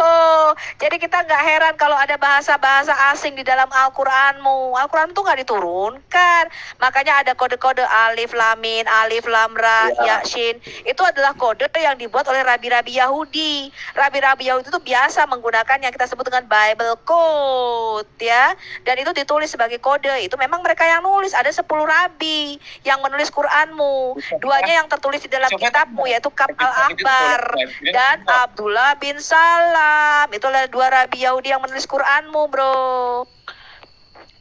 Jadi kita nggak heran kalau ada bahasa-bahasa asing di dalam Al-Quranmu. Al-Quran tuh nggak diturunkan. Makanya ada kode-kode alif lam mim, alif lam ra, yasin. Itu adalah kode yang dibuat oleh rabi-rabi Yahudi. Rabi-rabi Yahudi itu biasa menggunakan yang kita sebut dengan Bible Code, ya. Dan itu ditulis sebagai kode. Itu memang mereka yang nulis. Ada 10 rabi yang menulis Quranmu. 2-nya yang tertulis di dalam kitabmu, yaitu Kab al-Ahbar dan Abdullah bin Salam. Itulah 2 rabi Yahudi yang menulis Quranmu, bro.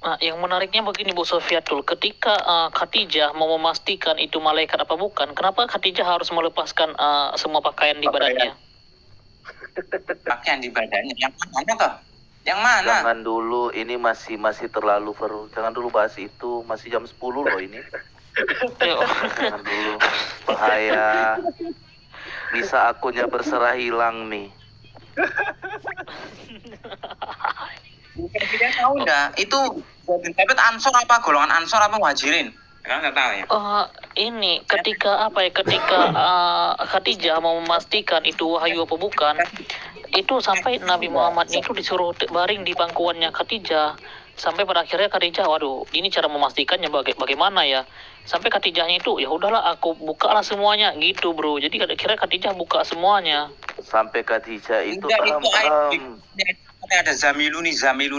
Nah, yang menariknya begini Bu Sofiatul, ketika Khadijah mau memastikan itu malaikat apa bukan, kenapa Khadijah harus melepaskan semua pakaian di badannya? Pakaian di badannya, yang mana toh? Yang mana? Jangan dulu, ini masih terlalu jangan dulu bahas itu, masih jam 10 loh ini. Jangan dulu, bahaya. Bisa akunnya berserah hilang nih. Kita tahu enggak? Itu Ansor apa golongan Ansor apa Muhajirin? Kan enggak tahu ya. ini ketika Khadijah mau memastikan itu wahyu apa bukan, itu sampai Nabi Muhammad itu disuruh baring di pangkuannya Khadijah, sampai pada akhirnya Khadijah, waduh, ini cara memastikannya bagaimana ya, sampai Khadijahnya itu ya udahlah aku bukalah semuanya gitu bro. Jadi akhirnya Khadijah buka semuanya. Sampai Khadijah itu ada zamiluni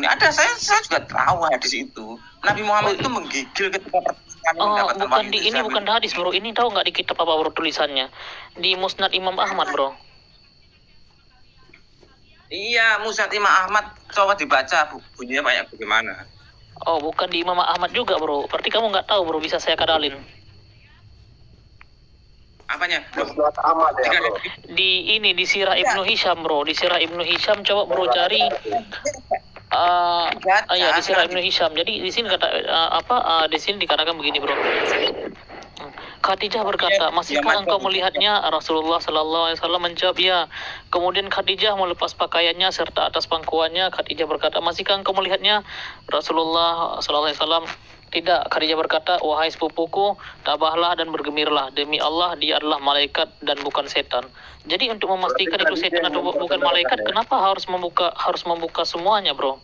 ada, saya juga tahu hadis itu. Nabi Muhammad itu menggigil ketika bukan di ini, bukan hadis bro, ini tahu nggak di kitab apa bro tulisannya, di Musnad Imam Ahmad bro. Iya, Musnad Imam Ahmad, coba dibaca bunyinya banyak bagaimana. Oh, bukan di Imam Ahmad juga bro, berarti kamu nggak tahu bro, bisa saya kadalin. Apanya? Musnad Ahmad ya, bro. Di Sirah Ibnu Hisham bro, di Sirah Ibnu Hisham coba bro cari. Ya di Sirah Ibnu Hisham. Jadi di sini kata di sini dikatakan begini bro. Khadijah berkata, masihkah engkau melihatnya? Rasulullah Sallallahu Alaihi Wasallam menjawab ya. Kemudian Khadijah melepas pakaiannya serta atas pangkuannya. Khadijah berkata, masihkah engkau melihatnya? Rasulullah Sallallahu Alaihi Wasallam tidak. Khadijah berkata, wahai sepupuku, tabahlah dan bergemirlah, demi Allah dia adalah malaikat dan bukan setan. Jadi untuk memastikan itu setan atau bukan malaikat, kenapa harus membuka semuanya bro?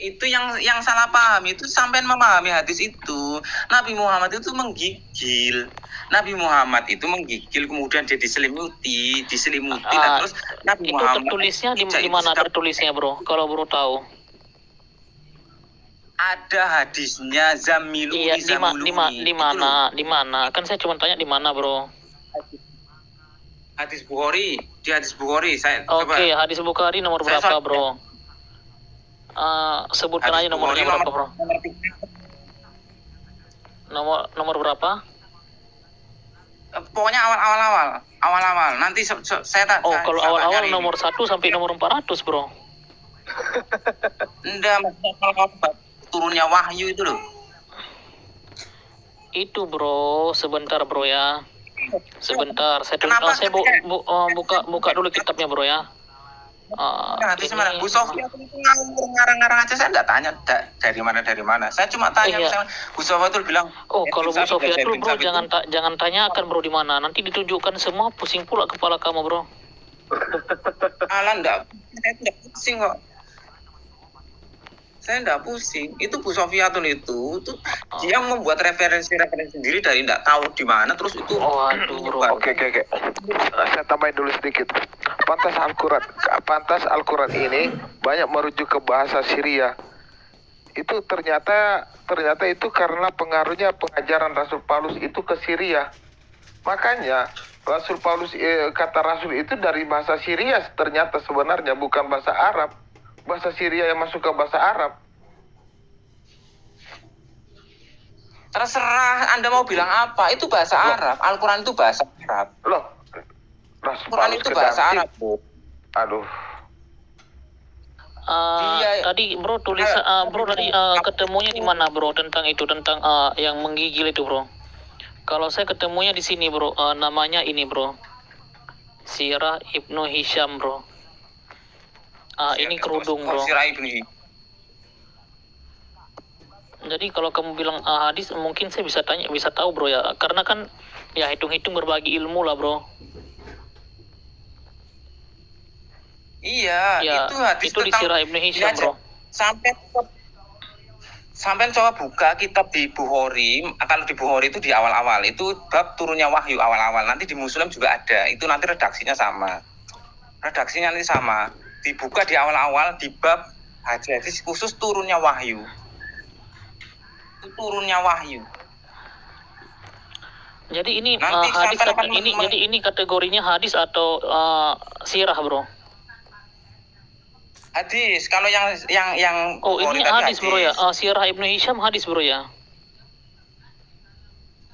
Itu yang salah paham, itu sampai memahami hadis itu. Nabi Muhammad itu menggigil. Nabi Muhammad itu menggigil, kemudian dia diselimuti dan terus Nabi itu Muhammad tertulisnya di mana tertulisnya bro? Kalau bro tahu. Ada hadisnya zamiluni. Iya, di mana? Kan saya cuma tanya di mana bro? Hadis Bukhari, di hadis Bukhari saya. Oke, hadis Bukhari nomor berapa bro? Sebutkan aja nomornya berapa bro? Nomor berapa? Pokoknya awal-awal. Nanti kalau awal-awal nomor 1 sampai nomor 400 bro. Enggak, kalau turunnya wahyu itu loh. Itu bro, sebentar bro ya. Sebentar, saya buka dulu kitabnya bro ya. Hadis mana? Bu Sofia itu ngarang-ngarang aja, saya nggak tanya dari mana. Saya cuma tanya misalnya Bu Sofia itu bilang. Oh, kalau Bu Sofia itu bro jangan tanyakan bro di mana. Nanti ditunjukkan semua, pusing pula kepala kamu bro. Alan saya tidak pusing kok. Saya tidak pusing. Itu Bu Sofia itu dia membuat referensi sendiri dari tidak tahu di mana, terus itu. Oh, aduh bro. Oke. Saya tambahin dulu sedikit. Pantas Al-Quran ini banyak merujuk ke bahasa Syria. Itu ternyata itu karena pengaruhnya pengajaran Rasul Paulus itu ke Syria. Makanya Rasul Paulus kata Rasul itu dari bahasa Syria ternyata sebenarnya bukan bahasa Arab. Bahasa Syria yang masuk ke bahasa Arab. Terserah Anda mau bilang apa, itu bahasa Arab. Al-Quran itu bahasa Arab. Loh, Al-Quran itu bahasa Arab. Aduh. Tadi bro ketemunya di mana bro tentang yang menggigil itu bro? Kalau saya ketemunya di sini bro, namanya ini bro, Sirah Ibnu Hisham bro. Ini kerudung bro. Jadi kalau kamu bilang hadis, mungkin saya bisa tahu bro ya, karena kan ya hitung-hitung berbagi ilmu lah bro. Iya, ya, itu hadis itu di Sirah Ibnu Hisham bro. Sampai coba buka kitab di Bukhari. Kalau di Bukhari itu di awal-awal itu bab turunnya wahyu awal-awal. Nanti di Muslim juga ada. Itu nanti redaksinya sama. Dibuka di awal-awal di bab hadis khusus turunnya wahyu. Itu turunnya wahyu. Jadi ini hadis jadi ini kategorinya hadis atau sirah bro? Hadis. Kalau yang ini hadis bro ya. Sirah Ibnu Hisham hadis bro ya.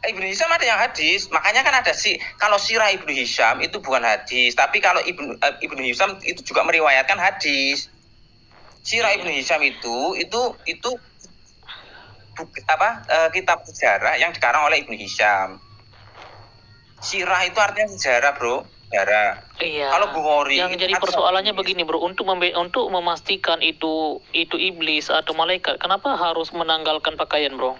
Ibnu Hisham ada yang hadis, makanya kan ada kalau Sirah Ibnu Hisham itu bukan hadis, tapi kalau Ibnu Hisham itu juga meriwayatkan hadis. Sirah Ibnu Hisham itu kitab sejarah yang dikarang oleh Ibnu Hisham. Sirah itu artinya sejarah bro, sejarah. Iya. Kalau Bukhari yang jadi persoalannya begini bro, untuk memastikan itu iblis atau malaikat, kenapa harus menanggalkan pakaian bro?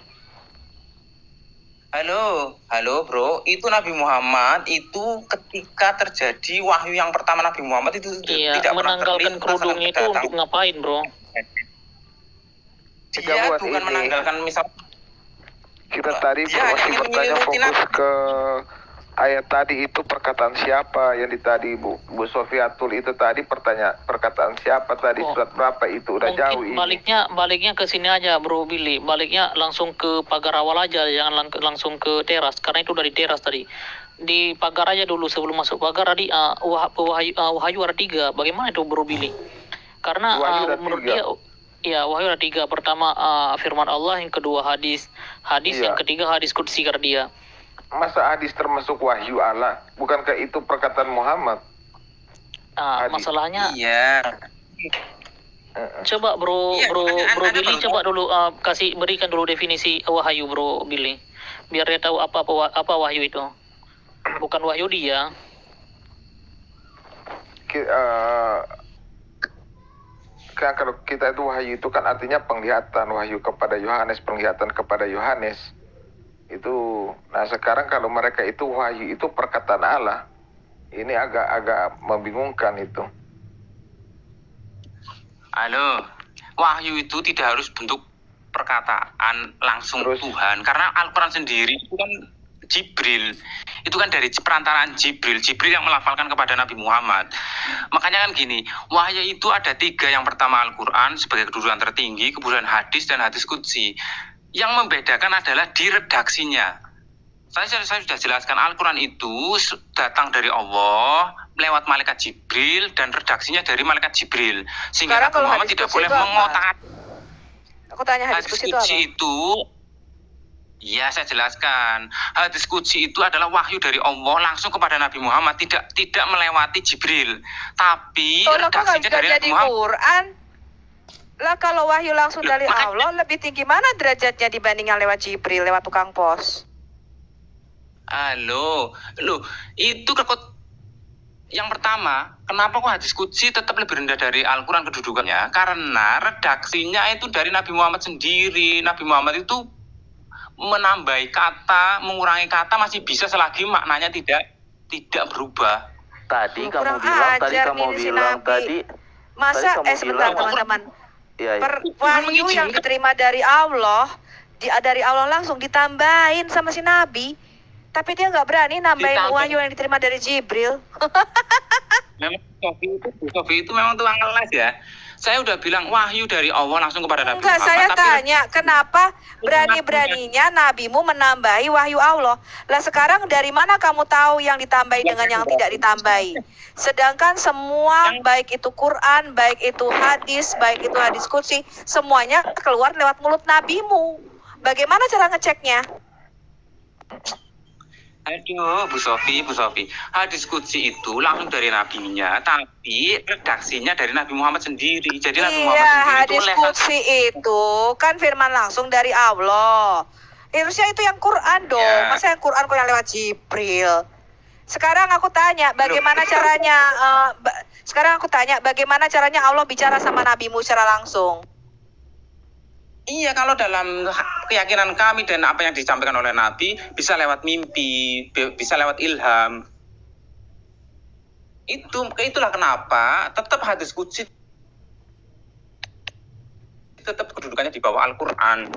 Halo bro, itu Nabi Muhammad itu ketika terjadi wahyu yang pertama Nabi Muhammad itu Iya, tidak pernah menanggalkan kerudungnya itu untuk ngapain, bro? Dia buat bukan ini. menanggalkan misal Kita tadi Dia masih ingin bertanya menyelimuti fokus ke ayat tadi itu perkataan siapa yang tadi Bu Sofiatul itu tadi perkataan siapa tadi surat berapa itu udah jauh Mungkin ini. baliknya ke sini aja, Bro Billy. Baliknya langsung ke pagar awal aja, jangan langsung ke teras karena itu dari teras tadi. Di pagar aja dulu sebelum masuk pagar tadi Wahyu ada 3. Bagaimana itu, Bro Billy? Karena Wahyu ada menurut 3. dia ya Wahyu ada 3. Pertama firman Allah, yang kedua hadis, Iya. yang ketiga hadis qudsi kata dia. Masa hadis termasuk wahyu Allah? Bukankah itu perkataan Muhammad? Hadis. Masalahnya iya. coba bro Iya, bro ada Billy bro. coba dulu berikan dulu definisi wahyu, Bro Billy, biar dia tahu apa wahyu itu. Bukan wahyu dia. Kan kalau kita itu wahyu itu kan artinya penglihatan, wahyu kepada Yohanes, penglihatan kepada Yohanes itu. Nah sekarang kalau mereka itu wahyu itu perkataan Allah, ini agak membingungkan itu. Wahyu itu tidak harus bentuk perkataan langsung Tuhan, karena Al-Quran sendiri itu kan Jibril, itu kan dari perantaraan Jibril yang melafalkan kepada Nabi Muhammad. Makanya kan gini, wahyu itu ada 3. Yang pertama Al-Quran sebagai kedudukan tertinggi, kemudian hadis dan hadis qudsi. Yang membedakan adalah di redaksinya. Saya sudah jelaskan, Al-Quran itu datang dari Allah lewat malaikat Jibril dan redaksinya dari malaikat Jibril. Sehingga Sekarang Nabi kalau Muhammad hadis tidak qudsi boleh itu apa? mengotak. Aku tanya hadis Hadis qudsi itu qudsi apa? itu, ya saya jelaskan. Hadis qudsi itu adalah wahyu dari Allah langsung kepada Nabi Muhammad, tidak melewati Jibril, tapi Kalau kok redaksinya nggak dari Nabi jadi Muhammad. Quran? Lah kalau wahyu langsung dari makanya- Allah lebih tinggi mana derajatnya dibandingkan lewat Jibril, lewat tukang pos? Itu yang pertama, kenapa kok hadis qudsi tetap lebih rendah dari Al-Quran kedudukannya? Karena redaksinya itu dari Nabi Muhammad sendiri. Nabi Muhammad itu menambahi kata, mengurangi kata masih bisa selagi maknanya tidak berubah. Tadi Kurang kamu bilang, ajar nih si Nabi. Masa kamu sebentar bilang- teman-teman. Iya, iya. Wahyu yang diterima dari Allah, dari Allah langsung ditambahin sama si Nabi. Tapi dia nggak berani nambahin wahyu yang diterima dari Jibril. Memang Sofi itu memang tukang ngeles ya. Saya udah bilang wahyu dari Allah langsung kepada Nabi Enggak, Muhammad. saya tapi tanya, kenapa berani-beraninya nabimu menambahi wahyu Allah? Lah sekarang dari mana kamu tahu yang ditambahi dengan yang tidak ditambahi? Sedangkan semua, baik itu Quran, baik itu hadis qudsi, semuanya keluar lewat mulut nabimu. Bagaimana cara ngeceknya? Aduh, Bu Sofi. Hadis qudsi itu langsung dari nabinya, tapi redaksinya dari Nabi Muhammad sendiri. Jadi Nabi Muhammad Iya, sendiri hadis itu qudsi itu kan firman langsung dari Allah. Harusnya itu yang Quran dong. Ya. Masa yang Quran kok yang lewat Jibril? Sekarang aku tanya, bagaimana caranya? Bagaimana caranya Allah bicara sama nabimu secara langsung? Iya, kalau dalam keyakinan kami dan apa yang disampaikan oleh Nabi, bisa lewat mimpi, bisa lewat ilham. Itulah kenapa tetap hadis qudsi tetap kedudukannya di bawah Al-Quran.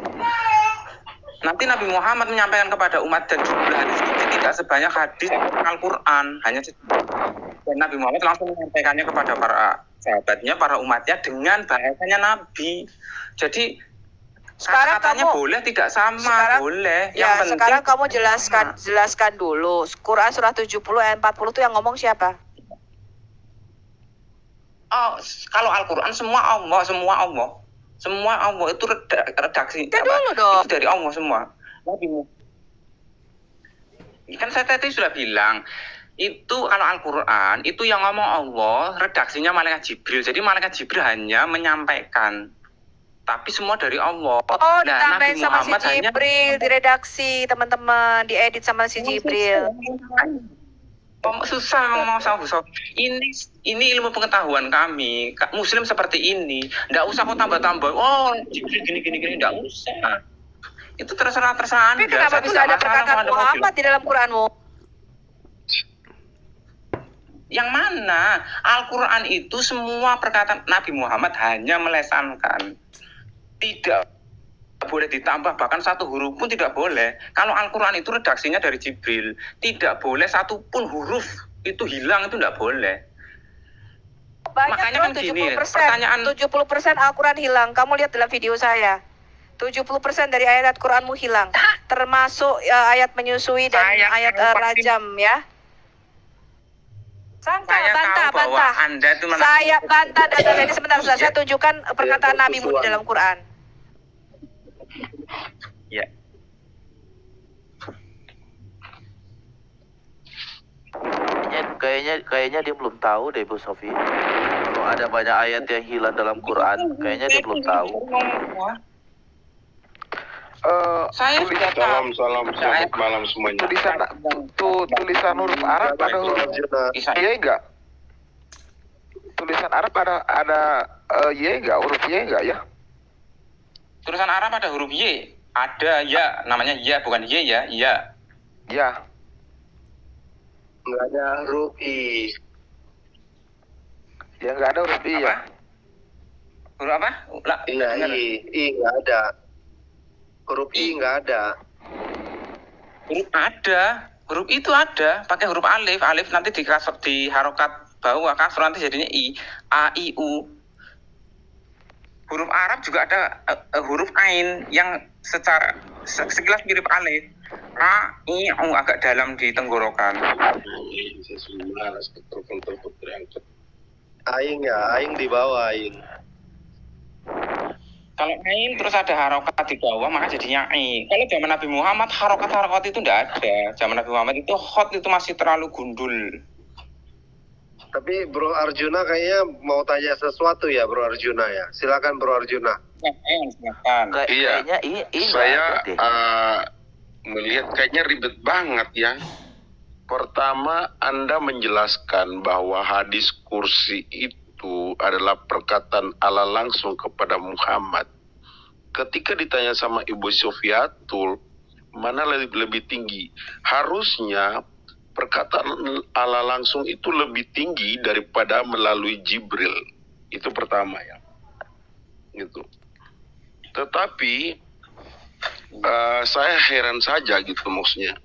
Nanti Nabi Muhammad menyampaikan kepada umat dan jumlah hadis qudsi tidak sebanyak hadis Al-Quran, dan Nabi Muhammad langsung menyampaikannya kepada para sahabatnya, para umatnya dengan bahasanya Nabi. Jadi Sekarang katanya kamu- boleh, tidak sama, boleh. Ya, sekarang kamu jelaskan dulu. Quran surah 70 ayat 40 itu yang ngomong siapa? Oh, kalau Al-Quran semua Allah itu redaksi. Kita dulu dong. Itu dari Allah semua. Kan saya tadi sudah bilang, itu kalau Al-Quran itu yang ngomong Allah, redaksinya malaikat Jibril. Jadi malaikat Jibril hanya menyampaikan, tapi semua dari Allah. Oh, ditambahin sama si Muhammad Jibril, diredaksi teman-teman, diedit sama si Jibril. Susah memang sama Bu Sofi. Ini ilmu pengetahuan kami. Muslim seperti ini, nggak usah kau tambah-tambah. Oh, Jibril gini, nggak usah. Itu terserah Anda. Tapi kenapa Saya bisa nggak ada masalah perkataan kalau Anda mau Muhammad di dalam Quranmu? Yang mana? Al-Quran itu semua perkataan Nabi Muhammad hanya melesankan. Tidak boleh ditambah, bahkan satu huruf pun tidak boleh. Kalau Al-Quran itu redaksinya dari Jibril, tidak boleh satupun huruf itu hilang, itu tidak boleh. Banyak Makanya bro, kan gini, 70%, pertanyaan 70% Al-Quran hilang. Kamu lihat dalam video saya. 70% dari ayat Quranmu hilang. Termasuk ayat menyusui dan ayat rajam ya. Sangka, saya bantah, tahu bahwa bantah. Anda itu Saya bantah data ini sebentar. Saya tunjukkan perkataan Ya, Nabimu di dalam Quran. Ya. Kayaknya dia belum tahu deh Bu Sofi. Kalau ada banyak ayat yang hilang dalam Quran, kayaknya dia belum tahu. Saya sudah tahu. Salam selamat malam semuanya. Tulisan huruf Arab ada huruf Y enggak? Tulisan Arab ada Y enggak? Huruf Y enggak ya? Tulisan Arab ada huruf Y. Ada ya, namanya ya, bukan Y ya, ya. Ya. Nggak ada huruf I. Ya nggak ada huruf I ya. Huruf apa? Iya, I nggak ada. Huruf I nggak ada. Huruf ada. Huruf itu ada. Pakai huruf alif. Alif nanti di harokat bawah kasroh nanti jadinya I. A, I, U. Huruf Arab juga ada huruf Ain yang secara sekilas mirip alif. A, I, U agak dalam di tenggorokan. Aing ya, aing di bawah aing. Kalau Ain terus ada harokat di bawah maka jadinya I. Kalau zaman Nabi Muhammad harokat itu tidak ada. Zaman Nabi Muhammad itu hot itu masih terlalu gundul. Tapi Bro Arjuna kayaknya mau tanya sesuatu ya Bro Arjuna ya. Silakan Bro Arjuna. Silakan. Kayaknya ini Saya melihat kayaknya ribet banget ya. Pertama, Anda menjelaskan bahwa hadis kursi itu adalah perkataan Allah langsung kepada Muhammad. Ketika ditanya sama Ibu Sofiatul, mana lebih tinggi? Harusnya perkataan Allah langsung itu lebih tinggi daripada melalui Jibril. Itu pertama ya. Gitu. Tetapi saya heran saja gitu maksudnya.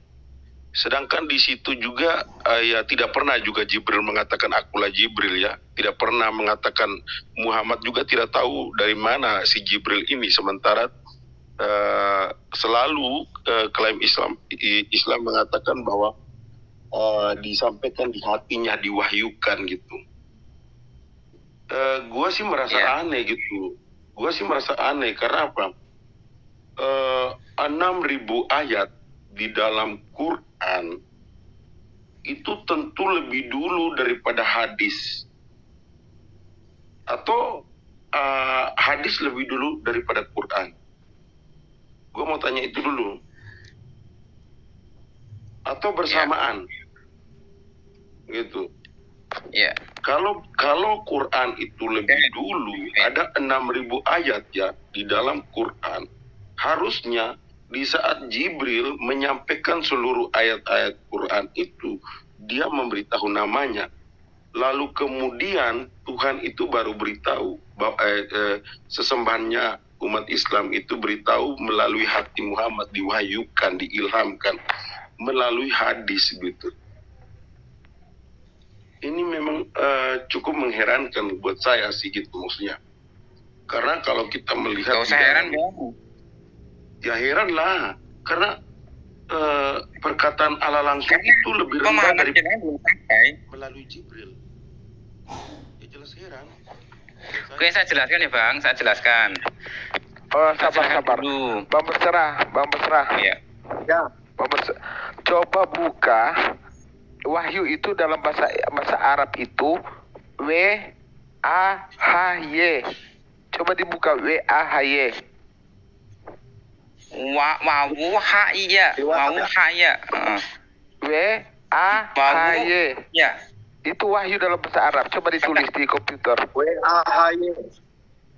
Sedangkan di situ juga ya tidak pernah juga Jibril mengatakan akulah Jibril ya. Tidak pernah mengatakan Muhammad juga tidak tahu dari mana si Jibril ini. Sementara selalu klaim Islam mengatakan bahwa disampaikan di hatinya, diwahyukan gitu. Gua sih merasa aneh gitu. Gua sih merasa aneh karena apa? 6.000 ayat di dalam Quran itu tentu lebih dulu daripada hadis, atau hadis lebih dulu daripada Quran. Gue mau tanya itu dulu, atau bersamaan, gitu. Kalau Quran itu lebih dulu, ada 6.000 ayat ya di dalam Quran, harusnya di saat Jibril menyampaikan seluruh ayat-ayat Quran itu, dia memberitahu namanya. Lalu kemudian Tuhan itu baru beritahu bahwa sesembahannya umat Islam itu beritahu melalui hati Muhammad, diwahyukan, diilhamkan melalui hadis gitu. Ini memang cukup mengherankan buat saya sih gitu maksudnya. Karena kalau kita melihat, gak usah heran ya heran lah, karena perkataan Allah langsung itu lebih rendah dari melalui Jibril. Ya jelas heran. Oke, saya jelaskan ya Bang, saya jelaskan. Oh, sabar. Bang berserah. Iya. Ya. Coba buka wahyu itu dalam bahasa Arab itu W-A-H-Y. Coba dibuka W-A-H-Y. Wawuhaya. W-A-H-Y. Ya. Itu wahyu dalam bahasa Arab. Coba ditulis di komputer. W-A-H-Y.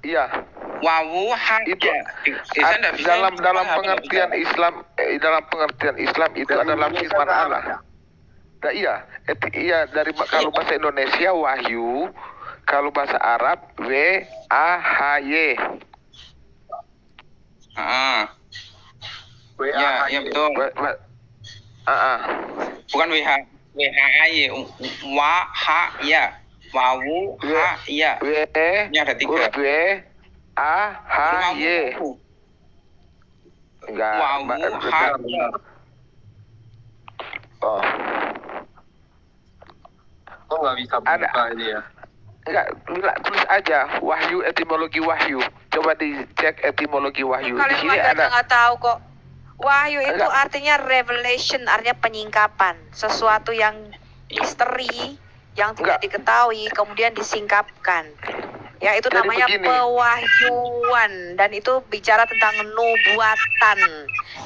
Iya. Wawu ha Itu ya. Saya nggak bisa dalam paham, pengertian nggak bisa. Islam, dalam pengertian Islam itu adalah firman Allah. Nah, iya, iya dari kalau bahasa Indonesia wahyu, kalau bahasa Arab W-A-H-Y. Ya, ya betul. Bukan WHAY, ya. Wawu ha ya. Ini ada 3. W-A-H-Y. Enggak. Wawu ha ya. Oh. Oh, nggak bisa buka ini ya. Enggak, tulis aja wahyu, etimologi wahyu. Coba dicek etimologi wahyu. Di Kalian sini aja ada. nggak tahu kok. Wahyu itu Enggak. artinya revelation, artinya penyingkapan. Sesuatu yang misteri, yang tidak Enggak. diketahui, kemudian disingkapkan. Ya, itu Jadi namanya begini. pewahyuan. Dan itu bicara tentang nubuatan.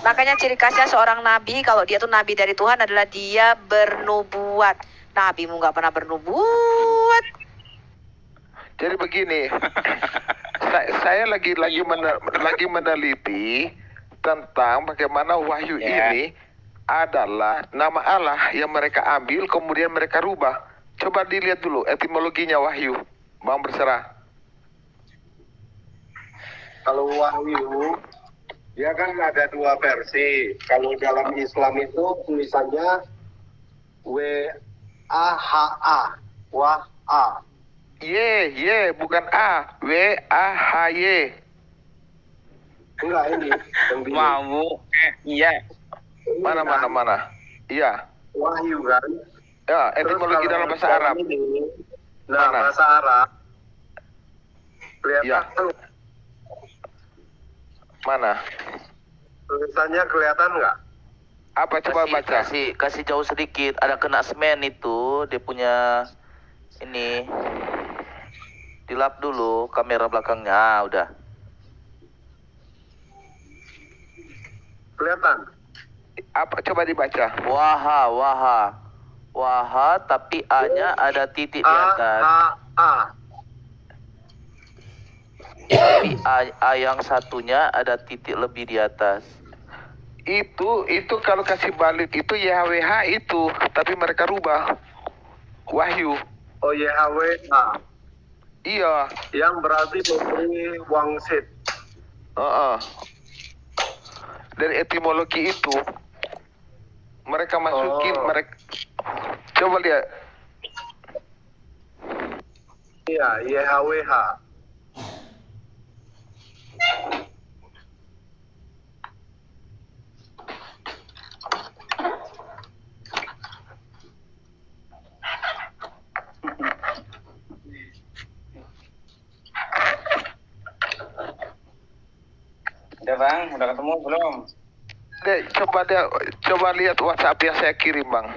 Makanya ciri khasnya seorang nabi, kalau dia tuh nabi dari Tuhan, adalah dia bernubuat. Nabimu nggak pernah bernubuat. Jadi begini, saya lagi meneliti tentang bagaimana wahyu ini adalah nama Allah yang mereka ambil kemudian mereka rubah. Coba dilihat dulu etimologinya wahyu, Bang Berserah. Kalau wahyu, dia kan ada 2 versi. Kalau dalam Islam itu tulisannya W-A-H-A, wah-A. Y, bukan A, W-A-H-Y. Enggak ini. yang di- Wawu ya. Mana. Iya. Wahyu kan. Ya, Terus etimologi kalau dalam bahasa Arab. ini, nah, Mana? bahasa Arab. Kelihatan Ya. Mana? tulisannya kelihatan nggak? Apa coba baca? Kasih jauh sedikit. Ada kena semen itu, dia punya ini. Dilap dulu kamera belakangnya. Udah. Kelihatan. Apa coba dibaca? Waha, tapi A-nya ada titik di atas. A. Tapi A yang satunya ada titik lebih di atas. Itu kalau kasih balik itu YHWH itu, tapi mereka rubah. Wahyu. Oh, YHWH. Iya. Yang berarti memberi wangsit. Dari etimologi itu mereka masukin Oh. mereka. Coba lihat. Iya, YHWH. Udah Bang, udah ketemu belum? Coba lihat WhatsApp yang saya kirim, Bang.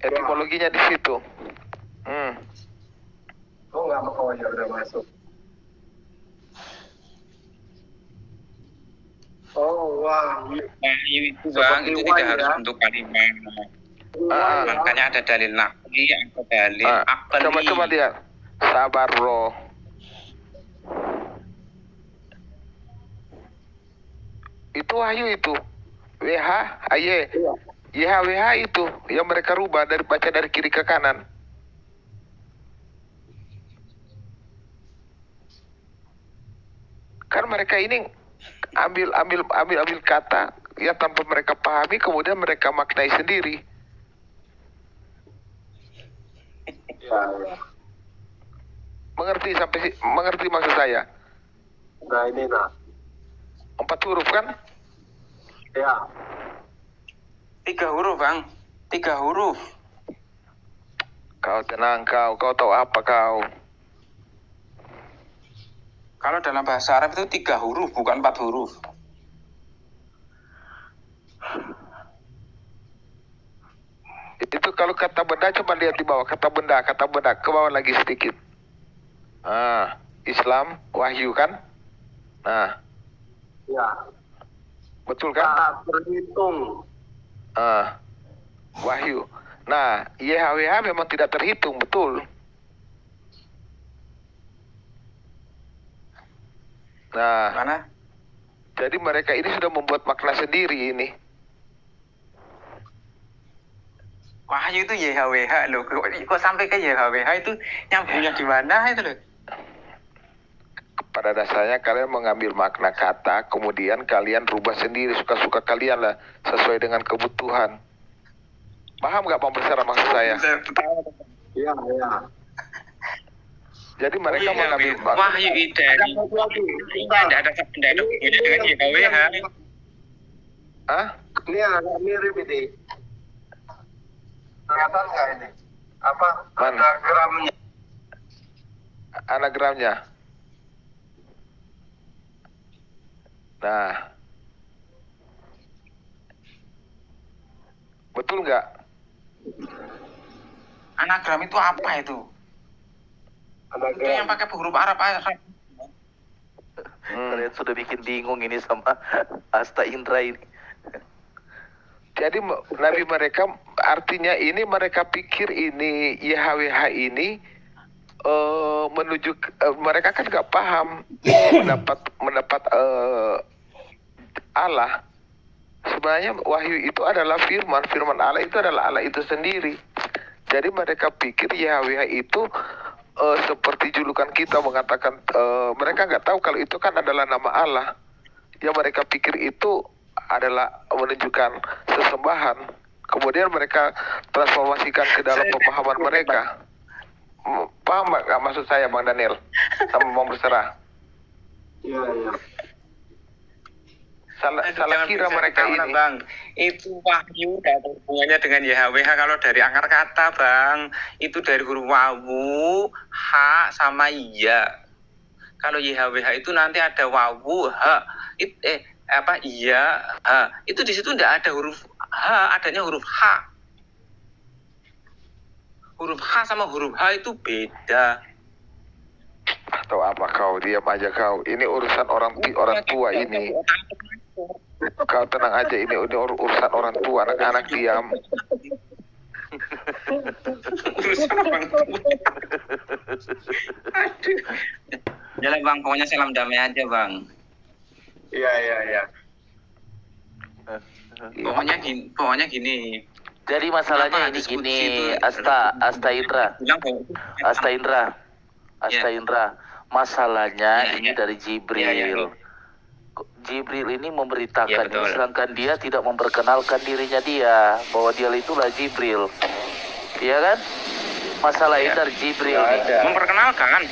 Etimologinya di situ. Oh, nggak mau, ya udah masuk. Oh, wah. Wahyu itu Bang, itu tidak harus untuk kalimat. Makanya ada dalil naqli, ada dalil akli. Coba lihat. Sabar, bro. Itu wahyu itu. WH, YHWH itu yang mereka rubah baca dari kiri ke kanan. Kan mereka ini ambil kata ya tanpa mereka pahami, kemudian mereka maknai sendiri. Mengerti maksud saya? Nah, ini nah. 4 huruf kan? Ya. 3 huruf Bang, 3 huruf. Kau tenang kau tahu apa kau? Kalau dalam bahasa Arab itu 3 huruf, bukan 4 huruf. Itu kalau kata benda, coba lihat di bawah kata benda ke bawah lagi sedikit. Islam, wahyu kan? Nah, Ya. betul kan? Tak terhitung. Wahyu. Nah, YHWH memang tidak terhitung, betul. Nah, Mana? jadi mereka ini sudah membuat makna sendiri ini. Wahyu itu YHWH loh. Kok sampai ke YHWH itu nyambungnya di mana itu loh? Pada dasarnya kalian mengambil makna kata, kemudian kalian rubah sendiri suka-suka kalian lah, sesuai dengan kebutuhan. Paham nggak Bang Bersara maksud saya? Iya, iya. Jadi mereka Iya, mengambil Wahyu itu tidak ada hubungannya dengan YHWH. Hah? Ini agak mirip ini. Kelihatan nggak ini? Apa? Mana? Anagramnya. Anagramnya. Nah, betul nggak? Anagram itu apa itu? Itu yang pakai huruf Arab. Kalian sudah bikin bingung ini sama Asta Indra ini. Jadi nabi mereka artinya ini mereka pikir ini YHWH ini menuju mereka kan nggak paham mendapat Allah. Sebenarnya wahyu itu adalah firman Allah itu adalah Allah itu sendiri. Jadi mereka pikir YHWH itu seperti julukan kita mengatakan mereka nggak tahu kalau itu kan adalah nama Allah. Yang mereka pikir itu adalah menunjukkan sesembahan. Kemudian mereka transformasikan ke dalam pemahaman mereka. Paham nggak maksud saya Bang Daniel sama Bang Bersara? Iya, iya. Salah kira mereka ini. Bang, itu wahyu tidak ada hubungannya dengan YHWH kalau dari akar kata Bang. Itu dari huruf wawu, ha sama iya. Kalau YHWH itu nanti ada wawu, ha, iya, ha. Itu di situ tidak ada huruf h, adanya huruf h. Huruf h sama huruf h itu beda. Atau apa kau, diam aja kau. Ini urusan orang tua ini. Kau tenang aja, ini urusan orang tua, anak-anak diam. Urusan orang tua. Aduh. Jalan Bang, pokoknya salam damai aja Bang. Iya, iya, iya. Pokoknya gini. Jadi masalahnya ini gini, Asta Indra. Masalahnya ini dari Jibril. Jibril ini memberitakan ini, sedangkan dia tidak memperkenalkan dirinya dia, bahwa dia itulah Jibril. Iya kan? Masalah ini dari Jibril nih. Memperkenalkan.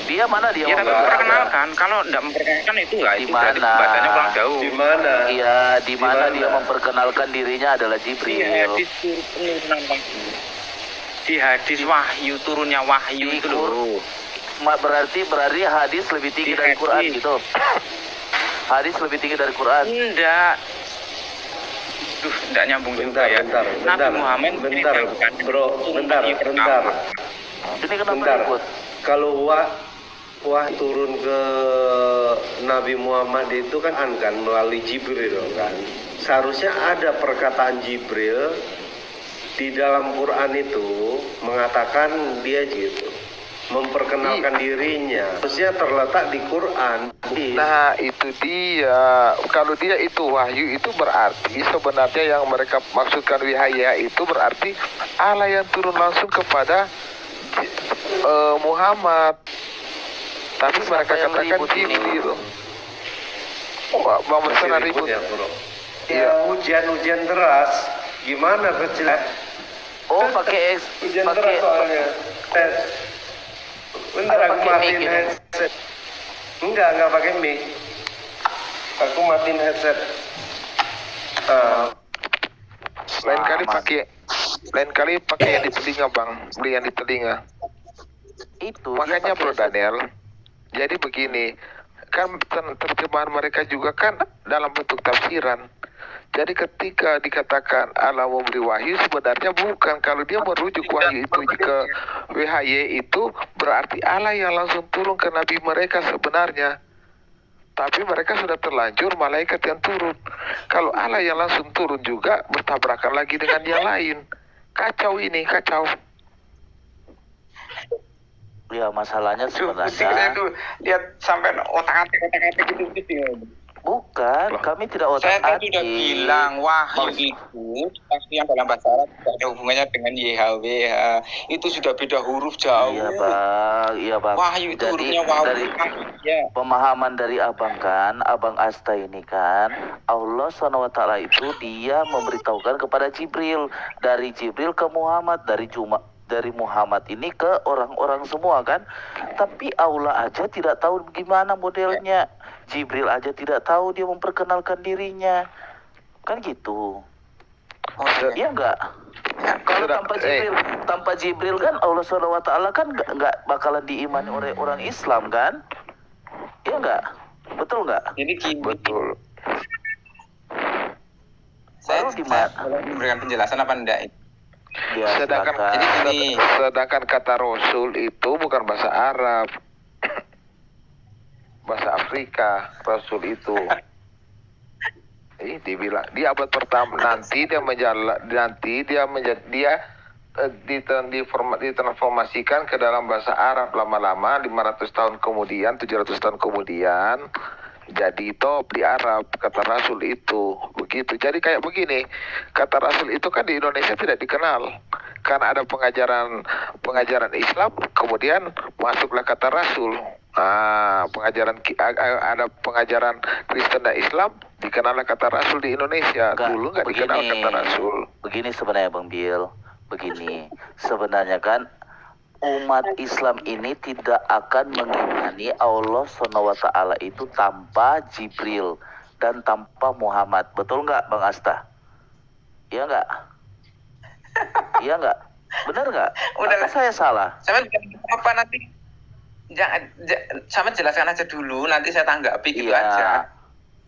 Dia mana dia memperkenalkan? Kalau tidak memperkenalkan itu lah. Di mana? Bahasanya kurang jauh. Di mana? Iya, di mana dia memperkenalkan dirinya adalah Jibril. Di hadis wahyu, turunnya wahyu itu loh. Berarti hadis lebih tinggi dari Quran gitu. Hadis lebih tinggi dari Quran. Enggak. Enggak nyambung juga ya. Nabi Muhammad bentar, bro, bentar. Ini kenapa ribut? Kalau wah turun ke Nabi Muhammad itu kan melalui Jibril kan. Seharusnya ada perkataan Jibril di dalam Quran itu mengatakan dia gitu, memperkenalkan dirinya. Harusnya terletak di Quran. Nah itu dia. Kalau dia itu wahyu itu berarti sebenarnya yang mereka maksudkan wihaya itu berarti Allah yang turun langsung kepada Muhammad. Tapi mereka katakan Jibril. Bang Bersara ribut ya bro. Ya hujan deras. Gimana kecil? Oh pakai hujan deras soalnya. Bentar aku matiin headset. Enggak pakai mic. Aku matiin headset. Lain kali pakai yang di telinga Bang, beli yang di telinga. Itu. Makanya Bro Daniel, jadi begini, kan terjemahan mereka juga kan dalam bentuk tafsiran. Jadi ketika dikatakan Allah memberi wahyu sebenarnya bukan, kalau dia merujuk wahyu itu ke WHY itu berarti Allah yang langsung turun ke nabi mereka sebenarnya. Tapi mereka sudah terlanjur malaikat yang turun. Kalau Allah yang langsung turun juga bertabrakan lagi dengan yang lain. Kacau ini, kacau. Ya masalahnya Aduh, pusing saya sebenarnya tuh lihat sampai otak-atik gitu. bukan, kami tidak Saya otak tadi udah atik. bilang wahyu itu pasti yang dalam bahasa Arab tidak ada hubungannya dengan YHWH. Itu sudah beda huruf jauh. Iya bang. Wahyu itu Jadi hurufnya wawu. dari Ya. pemahaman dari abang kan, abang Asta ini kan, Allah SWT itu dia memberitahukan kepada Jibril, dari Jibril ke Muhammad, dari Muhammad ini ke orang-orang semua kan. Tapi Allah aja tidak tahu gimana modelnya. Jibril aja tidak tahu dia memperkenalkan dirinya. Kan gitu. Iya enggak? Kalau tanpa Jibril kan Allah SWT kan nggak bakalan diimani oleh orang Islam kan? Iya enggak? Betul enggak? Jadi gini. Betul. Saya Baru di mana? boleh memberikan penjelasan apa enggak? Ya, Sedangkan silakan. sedangkan kata Rasul itu bukan bahasa Arab. Bahasa Afrika, Rasul itu. Dibilang di abad pertama nanti ditransformasikan ke dalam bahasa Arab lama-lama 500 tahun kemudian, 700 tahun kemudian jadi top di Arab kata Rasul itu begitu. Jadi kayak begini, kata Rasul itu kan di Indonesia tidak dikenal karena ada pengajaran Islam, kemudian masuklah kata Rasul. Ada pengajaran Kristen dan Islam, dikenallah kata Rasul di Indonesia. Dulu nggak dikenal kata Rasul. Begini sebenarnya Bang Bill, begini sebenarnya kan umat Islam ini tidak akan mengimani Allah SWT itu tanpa Jibril dan tanpa Muhammad. Betul nggak Bang Asta? Iya nggak? Iya nggak? Benar nggak? Apa saya salah? Sama apa nanti? Sama jelaskan aja dulu, nanti saya tanggapi gitu aja.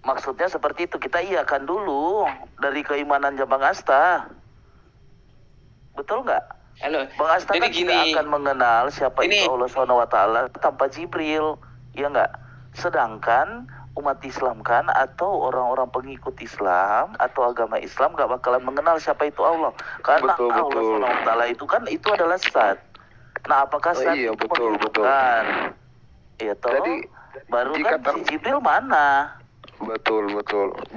Maksudnya seperti itu, kita iakan dulu dari keimanan Bang Asta. Betul nggak? Halo. Bang Asta Jadi kan gini, tidak akan mengenal siapa ini, itu Allah SWT tanpa Jibril, ya nggak? Sedangkan umat Islam kan atau orang-orang pengikut Islam atau agama Islam nggak bakalan mengenal siapa itu Allah, karena Betul. Allah SWT itu kan itu adalah zat. Nah apakah zat Iya, itu betul. menentukan? Iya toh. Jadi, baru jika kan si Jibril mana? Betul.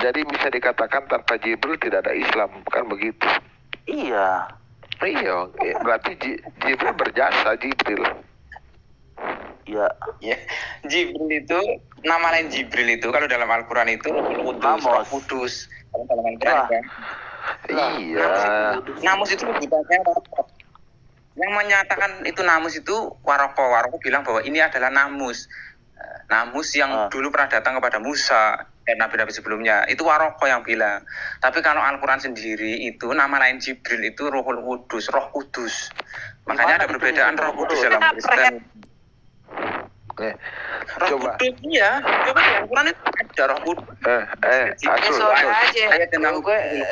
Jadi bisa dikatakan tanpa Jibril tidak ada Islam, kan begitu? Iya. Iya, berarti Jibril berjasa, Jibril. Ya. Jibril itu, nama lain Jibril itu kalau dalam Al-Quran itu Roh Kudus. Kalau dalam Al-Quran kan. Iya. Namus itu sebutannya Waroko. Yang menyatakan itu Namus itu Waroko. Waroko bilang bahwa ini adalah Namus. Namus yang dulu pernah datang kepada Musa dan nabi-nabi sebelumnya. Itu Waroko yang bilang. Tapi kalau Al-Quran sendiri itu nama lain Jibril itu Rohul Kudus, Roh Kudus. Makanya ada perbedaan Roh Kudus dalam Kristen. Roh Coba. Kudus, iya. Coba di Al-Quran itu ada Roh Kudus. Asul. aja.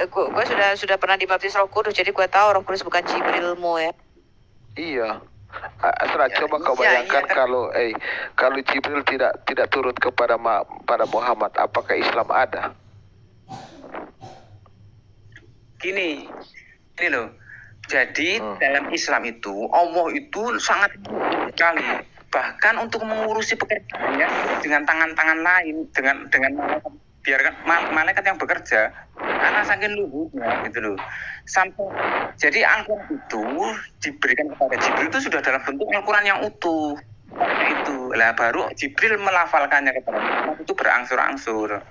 Gue sudah pernah dibaptis Roh Kudus, jadi gue tahu Roh Kudus bukan Jibrilmu ya. Iya. Asra, coba kau bayangkan kalau Jibril tidak turun kepada pada Muhammad, apakah Islam ada? Gini loh. Jadi dalam Islam itu Allah itu sangat sekali. Bahkan untuk mengurusi pekerjaannya dengan tangan-tangan lain, dengan biarkan malaikat yang bekerja, karena saking luhurnya gitu loh. Sampai jadi Al-Quran itu diberikan kepada Jibril itu sudah dalam bentuk Al-Quran yang utuh. Itu lah baru Jibril melafalkannya kepada Muhammad itu berangsur-angsur.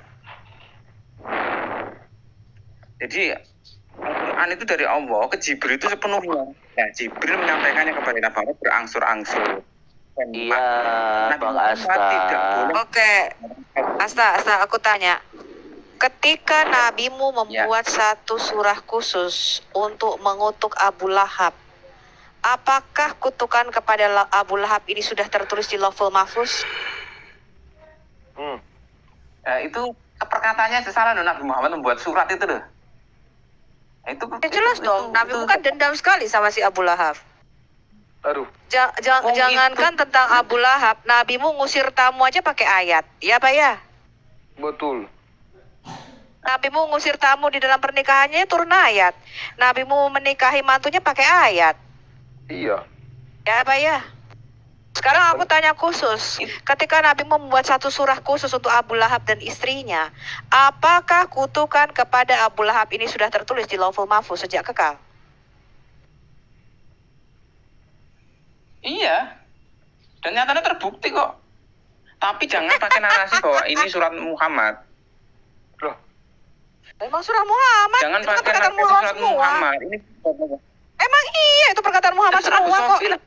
Jadi Al-Quran itu dari Allah ke Jibril itu sepenuhnya. Nah, Jibril menyampaikannya kepada Nabi Muhammad berangsur-angsur. Iya, Bang Asta. Oke, Asta, aku tanya. Ketika nabimu membuat satu surah khusus untuk mengutuk Abu Lahab, apakah kutukan kepada Abu Lahab ini sudah tertulis di Lauhul Mahfuz? Itu perkataannya salah loh, Nabi Muhammad membuat surat itu loh. Itu jelas dong, Nabimu kan dendam sekali sama si Abu Lahab. Aduh. Jangankan tentang Abu Lahab, nabimu ngusir tamu aja pakai ayat, ya Pak ya? Betul. Nabimu ngusir tamu di dalam pernikahannya turun ayat. Nabimu menikahi mantunya pakai ayat. Iya. Ya Pak ya? Sekarang aku tanya khusus, ketika Nabi membuat satu surah khusus untuk Abu Lahab dan istrinya, apakah kutukan kepada Abu Lahab ini sudah tertulis di Lauhul Mahfuz sejak kekal? Iya. Dan nyatanya terbukti kok. Tapi jangan pakai narasi bahwa ini surat Muhammad. Loh. Memang surah Muhammad. Jangan itu pakai perkataan narasi Muhammad surat semua. Muhammad. Ini Emang iya itu perkataan Muhammad terserah semua Bu kok. Sofi lah.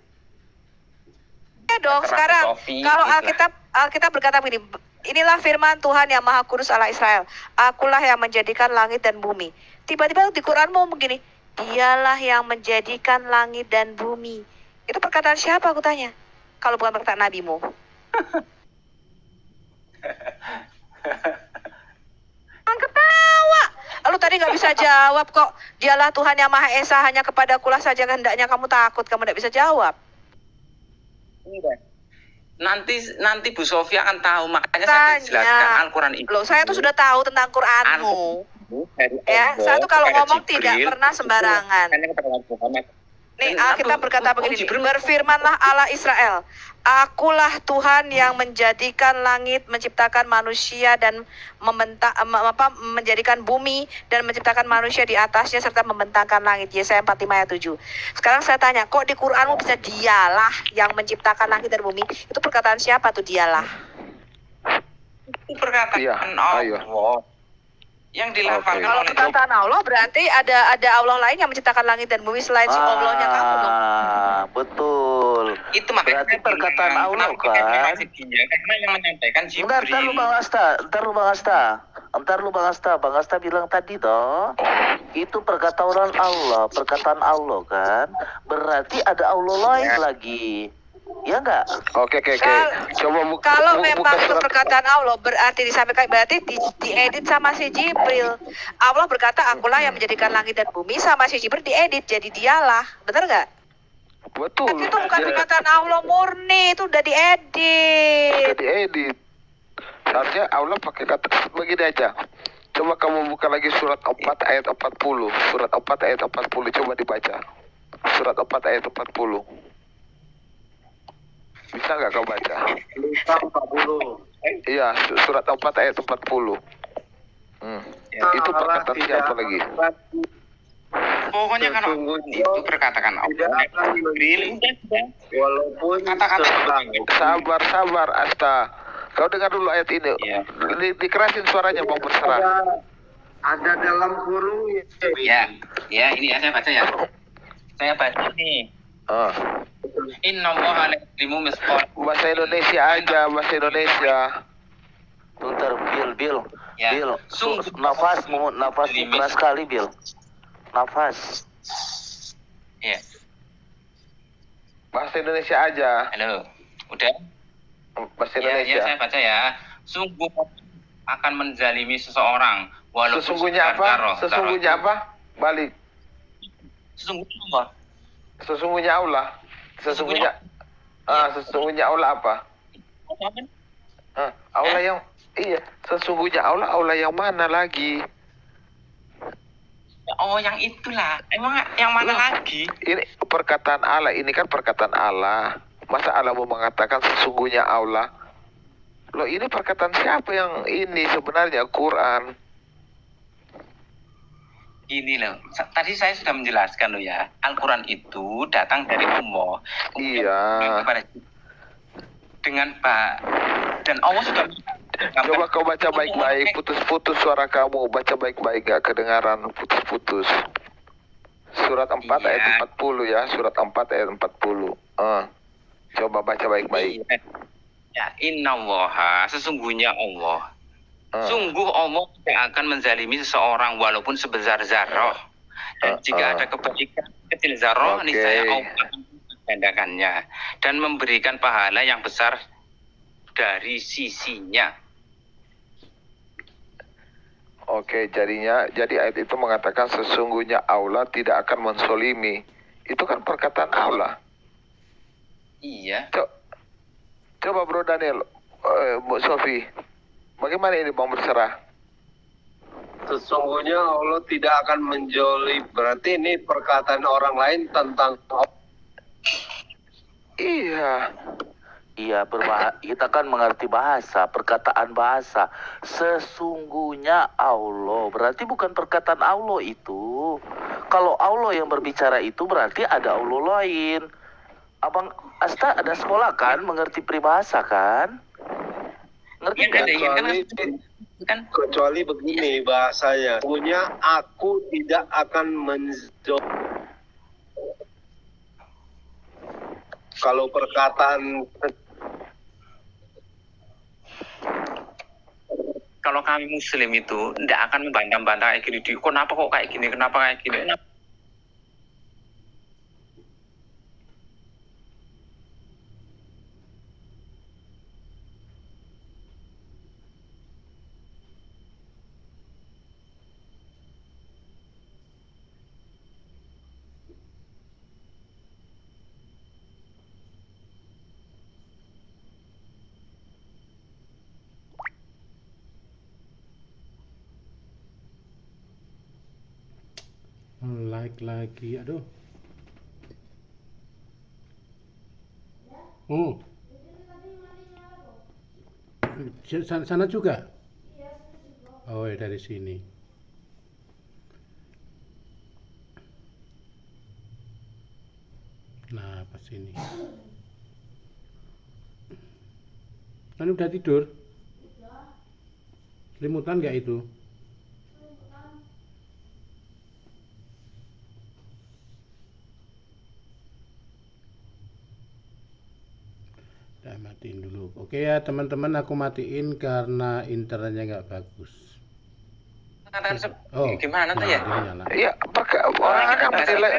Ya dong, Terserah sekarang Bu Sofi, kalau gitu. Alkitab berkata begini, inilah firman Tuhan yang Maha Kudus Allah Israel. Akulah yang menjadikan langit dan bumi. Tiba-tiba di Quran mau begini, dialah yang menjadikan langit dan bumi. Itu perkataan siapa aku tanya? Kalau bukan perkataan nabimu. Jangan ketawa. Lu tadi nggak bisa jawab kok. Dialah Tuhan yang Maha Esa, hanya kepadakulah saja hendaknya kamu takut. Kamu nggak bisa jawab. Nanti Bu Sofi akan tahu, makanya saya jelaskan Al-Quran itu. Loh, saya tuh sudah tahu tentang Quranmu. Ya, saya tuh kalau ngomong tidak pernah sembarangan. Nih, Alkitab berkata begini, berfirmanlah Allah Israel, akulah Tuhan yang menjadikan langit, menciptakan manusia dan menjadikan bumi dan menciptakan manusia di atasnya serta membentangkan langit. Yesaya 45 ayat 7. Sekarang saya tanya, kok di Quranmu bisa dialah yang menciptakan langit dan bumi? Itu perkataan siapa tuh dialah? Itu perkataan Allah. Yang dilafalkan Kalau oleh perkataan Allah berarti ada Allah lain yang menciptakan langit dan bumi selain si Allahnya kamu dong. Betul. itu makanya Berarti perkataan Allah kan? Karena yang menyampaikan Bentar, Jibril. ntar lu Bang Asta. Bang Asta bilang tadi toh, itu perkataan Allah kan? Berarti ada Allah lain lagi. Ya enggak? Oke. Coba Kalau memang itu perkataan Allah berarti disampaikan, berarti diedit sama si Jibril. Allah berkata akulah yang menjadikan langit dan bumi, sama si Jibril diedit jadi dialah. Benar nggak? Betul. Tapi itu bukan perkataan Allah murni, itu udah diedit. Udah diedit. Seharusnya Allah pakai kata begini aja. Coba kamu buka lagi surat 4 ayat 40. Surat 4 ayat 40 coba dibaca. Surat 4 ayat 40. Bisa nggak kau baca? 40. Iya, surat 4 ayat 40. Itu perkataan siapa lagi? Pokoknya kan itu perkataan Allah. Jibril. Walaupun Kata-kata Sabar Asta. Kau dengar dulu ayat ini. Iya. Dikerasin suaranya Bang Berserah. ada dalam kurung Ya, ini ya saya baca ya. Saya baca nih. Innallaha la yuzlimu mithqala. Bahasa Indonesia aja, bahasa Indonesia. Bentar, Bill. Ya. Bill, Sungguh. nafasmu keras sekali, Bill. Nafas. Ya. Bahasa Indonesia aja. Halo. Udah? Bahasa Ya, Indonesia. saya baca ya. Sungguh akan menzalimi seseorang walaupun Sesungguhnya sekedar apa? Sesungguhnya apa? Balik. Sesungguhnya apa? Sesungguhnya Allah. Sesungguhnya Allah apa? Allah yang iya. Sesungguhnya Allah yang mana lagi? Oh, yang itulah. Emang yang mana lagi? Ini perkataan Allah. Ini kan perkataan Allah. Masa Allah mau mengatakan sesungguhnya Allah? Loh, ini perkataan siapa yang ini sebenarnya Quran? Ini loh, tadi saya sudah menjelaskan loh ya, Al-Quran itu datang dari Allah. Iya. Dengan Pak dan Allah sudah. Coba kau baca baik-baik, putus-putus suara kamu, baca baik-baik, gak kedengaran, putus-putus. Surat 4 ayat 40 ya, surat 4 ayat 40. Coba baca baik-baik. Ya, innallaha, sesungguhnya Allah. Sungguh Allah tidak akan menzalimi seseorang walaupun sebesar zarah. Dan jika ada kebaikan kecil zarah, niscaya Allah akan menggandakannya dan memberikan pahala yang besar dari sisinya. Oke, jadi ayat itu mengatakan sesungguhnya Allah tidak akan mensolimi. Itu kan perkataan Allah. Iya. Coba Bro Daniel, Bu Sofi. Bagaimana ini Bang Berserah? Sesungguhnya Allah tidak akan menjolim. Berarti ini perkataan orang lain tentang Iya. Iya, kita kan mengerti bahasa, perkataan bahasa. Sesungguhnya Allah, berarti bukan perkataan Allah itu. Kalau Allah yang berbicara itu berarti ada Allah lain. Abang Asta ada sekolah kan, mengerti peribahasa kan? Ngerti kan? Kecuali begini bahasanya. Punya aku tidak akan kalau perkataan kalau kami Muslim itu tidak akan membantah-bantah kayak gini. Kenapa kok kayak gini? Kenapa kayak gini? Like lagi, aduh. Sana juga. Oh, ya dari sini. Nah, pas sini. Kan udah tidur? Selimutan nggak itu? Udah matiin dulu. Oke ya teman-teman, aku matiin karena internetnya nggak bagus. Gimana tuh ya? Iya, orang akan menilai.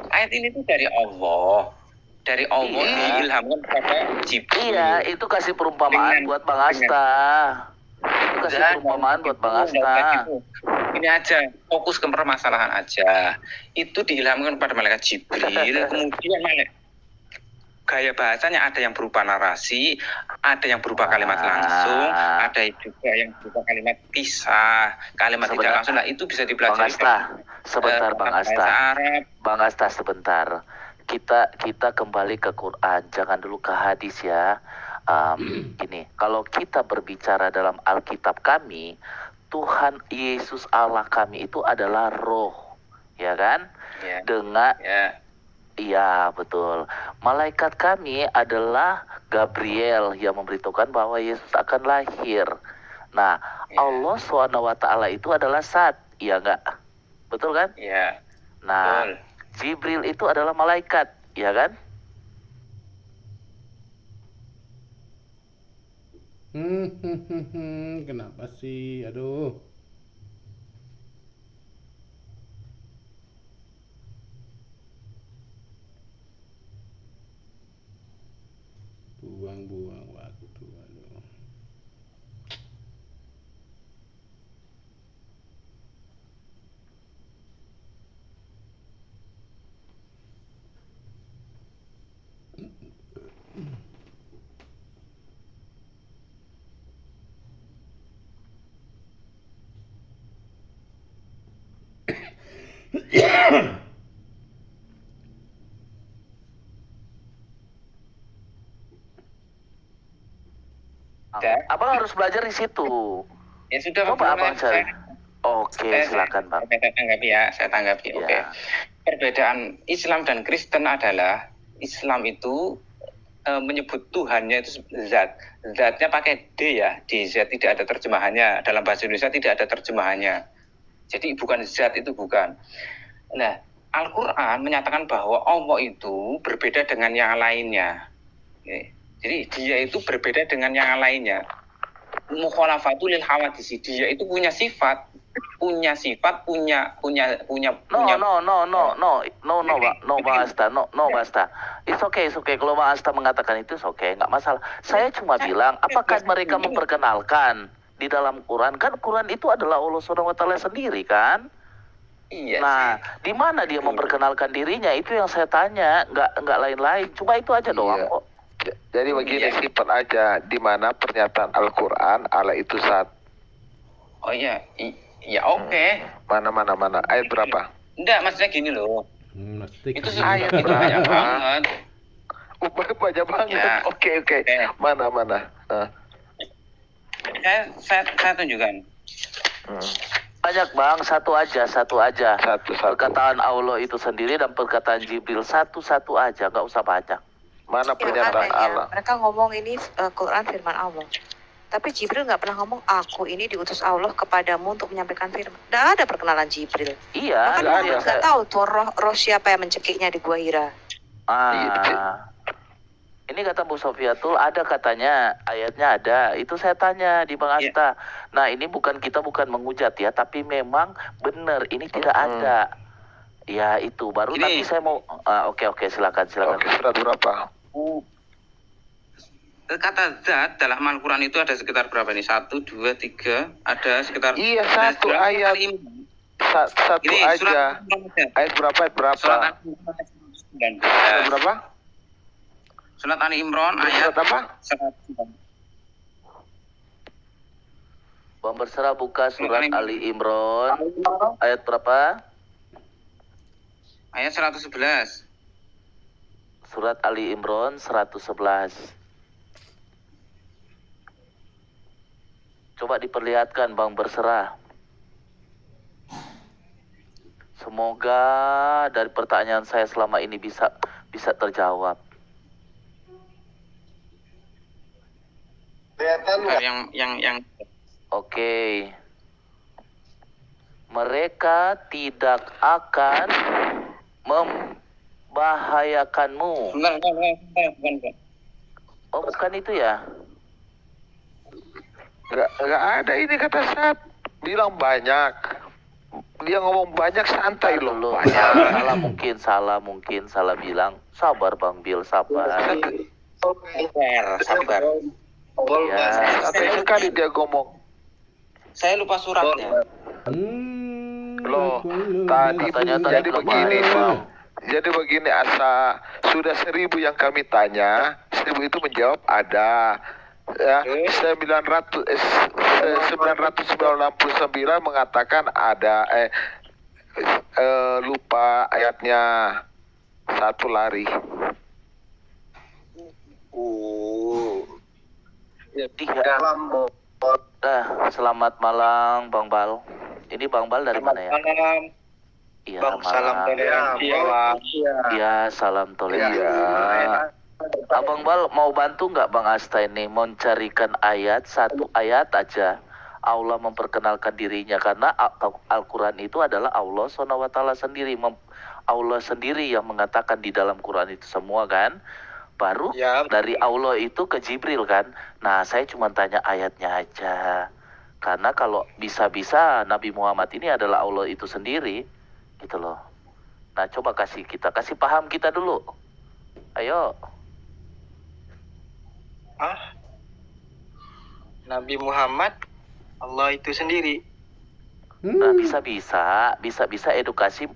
Ayat ini tuh dari Allah. Dari Allah diilhamkan kepada Jibril. Iya, itu kasih perumpamaan buat Bang Asta. Itu kasih perumpamaan buat Bang Asta. Ini aja, fokus ke permasalahan aja. Itu diilhamkan kepada malaikat Jibril. Kemudian gaya bahasanya ada yang berupa narasi, ada yang berupa kalimat langsung, ada juga yang berupa kalimat pisah, kalimat tidak langsung. Nah, itu bisa dipelajari. Bang Asta, sebentar Bang Asta. Bang Asta sebentar. Kita kembali ke Quran, jangan dulu ke hadis ya. Gini, kalau kita berbicara dalam Alkitab kami, Tuhan Yesus Allah kami itu adalah roh, ya kan? Ya. Dengan iya betul. Malaikat kami adalah Gabriel yang memberitahukan bahwa Yesus akan lahir. Nah, Allah SWT itu adalah Zat, iya enggak? Betul kan? Iya. Nah, Betul. Jibril itu adalah malaikat, ya kan? Kenapa sih? Aduh. Buang-buang waktu. Aduh. Abang harus belajar di situ. Ya sudah, Coba abang cari. Oke, silakan Bang. Saya tanggapi. Oke. Perbedaan Islam dan Kristen adalah Islam itu menyebut Tuhannya itu zat. Zatnya pakai D ya, DZ, tidak ada terjemahannya. Dalam bahasa Indonesia tidak ada terjemahannya. Jadi bukan zat, itu bukan. Nah, Al-Quran menyatakan bahwa Allah itu berbeda dengan yang lainnya. Oke. Jadi dia itu berbeda dengan yang lainnya. Mukhalafatul lil hawadisi, dia itu punya sifat, punya Bang Asta, Bang Asta. It's okay. Kalau Bang Asta mengatakan itu, okay, nggak masalah. Saya cuma bilang, apakah mereka memperkenalkan di dalam Quran? Kan Quran itu adalah Allah SWT sendiri kan? Iya. Nah, di mana dia memperkenalkan dirinya? Itu yang saya tanya, nggak lain-lain. Cuma itu aja doang kok. Jadi begini, simple aja. Di mana pernyataan Al-Quran Allah itu Zat? Oh iya, ya oke. Mana. Ayat berapa? Enggak, maksudnya gini loh. Mesti Itu kan. ayat itu banyak banget. banyak banget. Ya. Oke. Oke. Mana? Saya tunjukkan. Banyak bang, satu aja. Satu. Perkataan Allah itu sendiri dan perkataan Jibril satu-satu aja, nggak usah banyak. Mana Yang pernyataan aneh ya, Allah? mereka ngomong ini Quran firman Allah. Tapi Jibril nggak pernah ngomong aku ini diutus Allah kepadamu untuk menyampaikan firman. Nggak ada perkenalan Jibril. Iya, Bahkan nggak Muhammad ada. nggak tahu tuh roh siapa yang mencekiknya di Gua Hira. Ini kata Bu Sofiatul ada katanya ayatnya ada. Itu saya tanya di Bang Asta. Nah ini bukan menghujat ya, tapi memang benar ini tidak ada. Ya itu baru Ini. nanti saya mau. Oke silakan. Oke, surat berapa? Kata zat dalam Al-Quran itu ada sekitar berapa nih? 1, 2, 3. Ada sekitar. Iya, satu Surat ayat. Al-Imran. Satu Ini aja. surat Al-Imran. Ayat berapa? Surat Al-Imran ayat 19. Ayat berapa? Surat Ali Imran Surat ayat apa? 119. Bang Berserah buka surat Ali Imran ayat berapa? Ayat 111. Surat Ali Imran 111. Coba diperlihatkan Bang Berserah. Semoga dari pertanyaan saya selama ini bisa terjawab. Yang Oke. Mereka tidak akan membahayakanmu. bukan. Oh, bukan itu ya? Nggak ada ini kata Sat. Bilang banyak. Dia ngomong banyak santai loh. Dulu. Banyak. Salah mungkin salah bilang. Sabar Bang Bil, sabar. Sabar. Ya. Santai sekali dia ngomong. Saya lupa suratnya. Loh, tadi Katanya tadi jadi belum begini, ada. Bang. Jadi begini Asa, sudah 1000 yang kami tanya, 1000 itu menjawab ada. Ya, 999 mengatakan ada. Lupa ayatnya, satu lari. Selamat malam Bang Bal. Ini Bang Bal dari mana ya? Iya, malam. Iya, salam toleransi. Abang Bal mau bantu nggak Bang Asta ini mencarikan ayat, satu ayat aja. Allah memperkenalkan dirinya karena Al-Quran itu adalah Allah SWT sendiri. Allah sendiri yang mengatakan di dalam Quran itu semua kan. Baru dari Allah itu ke Jibril kan. Nah saya cuma tanya ayatnya aja. Karena kalau bisa-bisa Nabi Muhammad ini adalah Allah itu sendiri. Gitu loh. Nah coba kasih paham kita dulu. Ayo. Nabi Muhammad Allah itu sendiri. Nah bisa edukasi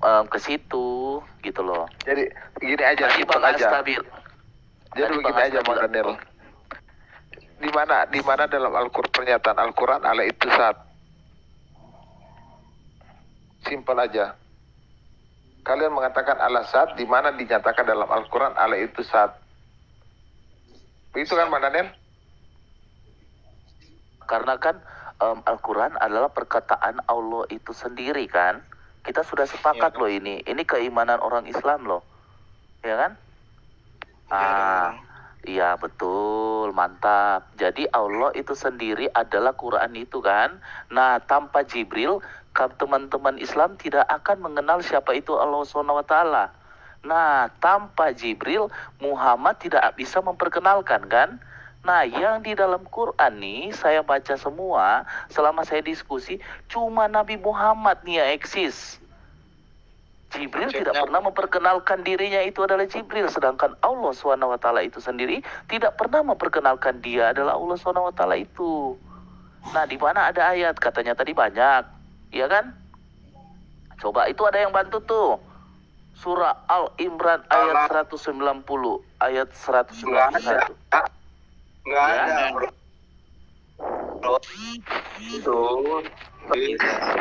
ke situ gitu loh. Jadi gini aja, Tadi simpel Bang aja. Asta bil. Jadi Tadi begini Bang aja Asta Bang bilang, Daniel. Di mana dalam pernyataan Al-Quran Allah itu sat. Simpel aja. Kalian mengatakan Allah sat, di mana dinyatakan dalam Al-Quran Allah itu sat. Begitu kan Bang Daniel? Karena kan Al-Quran adalah perkataan Allah itu sendiri kan. Kita sudah sepakat loh ini. Ini keimanan orang Islam loh. Ya kan? Iya betul, mantap. Jadi Allah itu sendiri adalah Quran itu kan. Nah tanpa Jibril, teman-teman Islam tidak akan mengenal siapa itu Allah SWT. Nah tanpa Jibril, Muhammad tidak bisa memperkenalkan kan. Nah yang di dalam Quran nih saya baca semua selama saya diskusi cuma Nabi Muhammad nih yang eksis. Jibril tidak pernah memperkenalkan dirinya itu adalah Jibril. Sedangkan Allah SWT itu sendiri tidak pernah memperkenalkan dia adalah Allah SWT itu. Nah di mana ada ayat katanya tadi banyak. Iya kan? Coba itu ada yang bantu tuh. Surah Al-Imran ayat 190. Ayat 191. Nggak ada. Itu.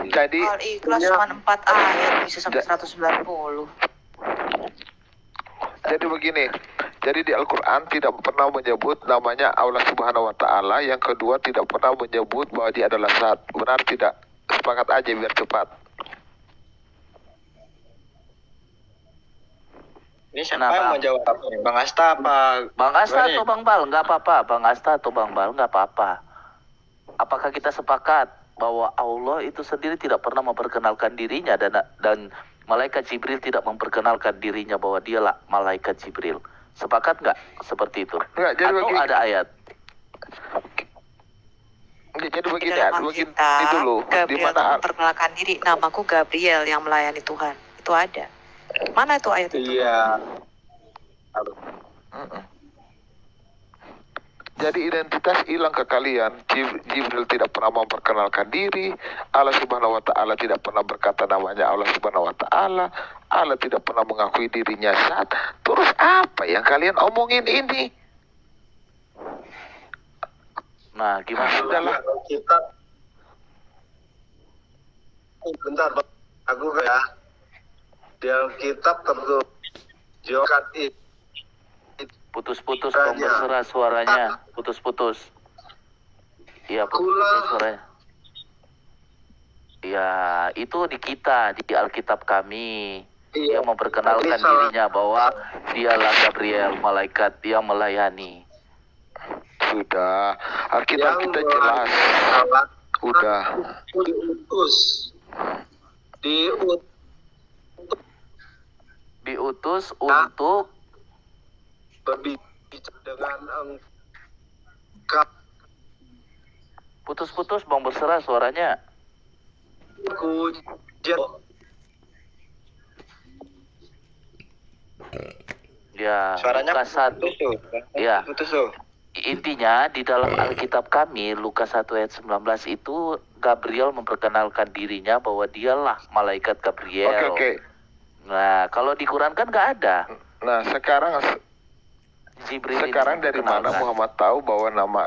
Jadi Al-Ikhlas cuma 4 ayat bisa sampai 190. Jadi begini, jadi di Al-Quran tidak pernah menyebut namanya Allah Subhanahu wa Ta'ala. Yang kedua, tidak pernah menyebut bahwa dia adalah Zat. Benar tidak? Sepakat aja biar cepat. Ini siapa Kenapa? yang mau jawab? Bang Asta apa? Bang Asta Gimana atau nih? Bang Bal? Nggak apa-apa. Bang Asta atau Bang Bal? Nggak apa-apa. Apakah kita sepakat bahwa Allah itu sendiri tidak pernah memperkenalkan dirinya dan malaikat Jibril tidak memperkenalkan dirinya bahwa dialah malaikat Jibril? Sepakat nggak seperti itu? Enggak, jadi Atau begini. ada ayat? Jadi begini, Dalam begini Alkitab, dulu. Di Gabriel mana memperkenalkan diri, namaku Gabriel yang melayani Tuhan. Itu ada. Mana itu ayat itu? Iya. Jadi identitas hilang ke kalian. Jibril tidak pernah memperkenalkan diri. Allah Subhanahu wa Ta'ala tidak pernah berkata namanya Allah Subhanahu wa Ta'ala. Allah tidak pernah mengakui dirinya Zat. Terus apa yang kalian omongin ini? Nah, gimana? Sudahlah. Kita bentar, Bang. Aku ya. Di Alkitab tertulis Jokat itu Putus-putus Bang Berserah suaranya. Putus-putus. Iya, putus-putus suaranya. Ya, itu di kita, di Alkitab kami. Dia Iya. memperkenalkan Ini salah. dirinya bahwa dialah Gabriel, malaikat yang melayani. Sudah. Alkitab kita jelas. Udah. Diutus untuk berbicara dengan putus-putus Bang Berserah suaranya. aku Ya, Suaranya Lukas 1. putus tuh. Ya. Putus tuh. Intinya di dalam Alkitab kami Lukas 1 ayat 19 itu Gabriel memperkenalkan dirinya bahwa dialah malaikat Gabriel. Oke. Nah, kalau di Quran kan nggak ada. Nah, sekarang Jibril ini dari mana memperkenalkan. Muhammad tahu bahwa nama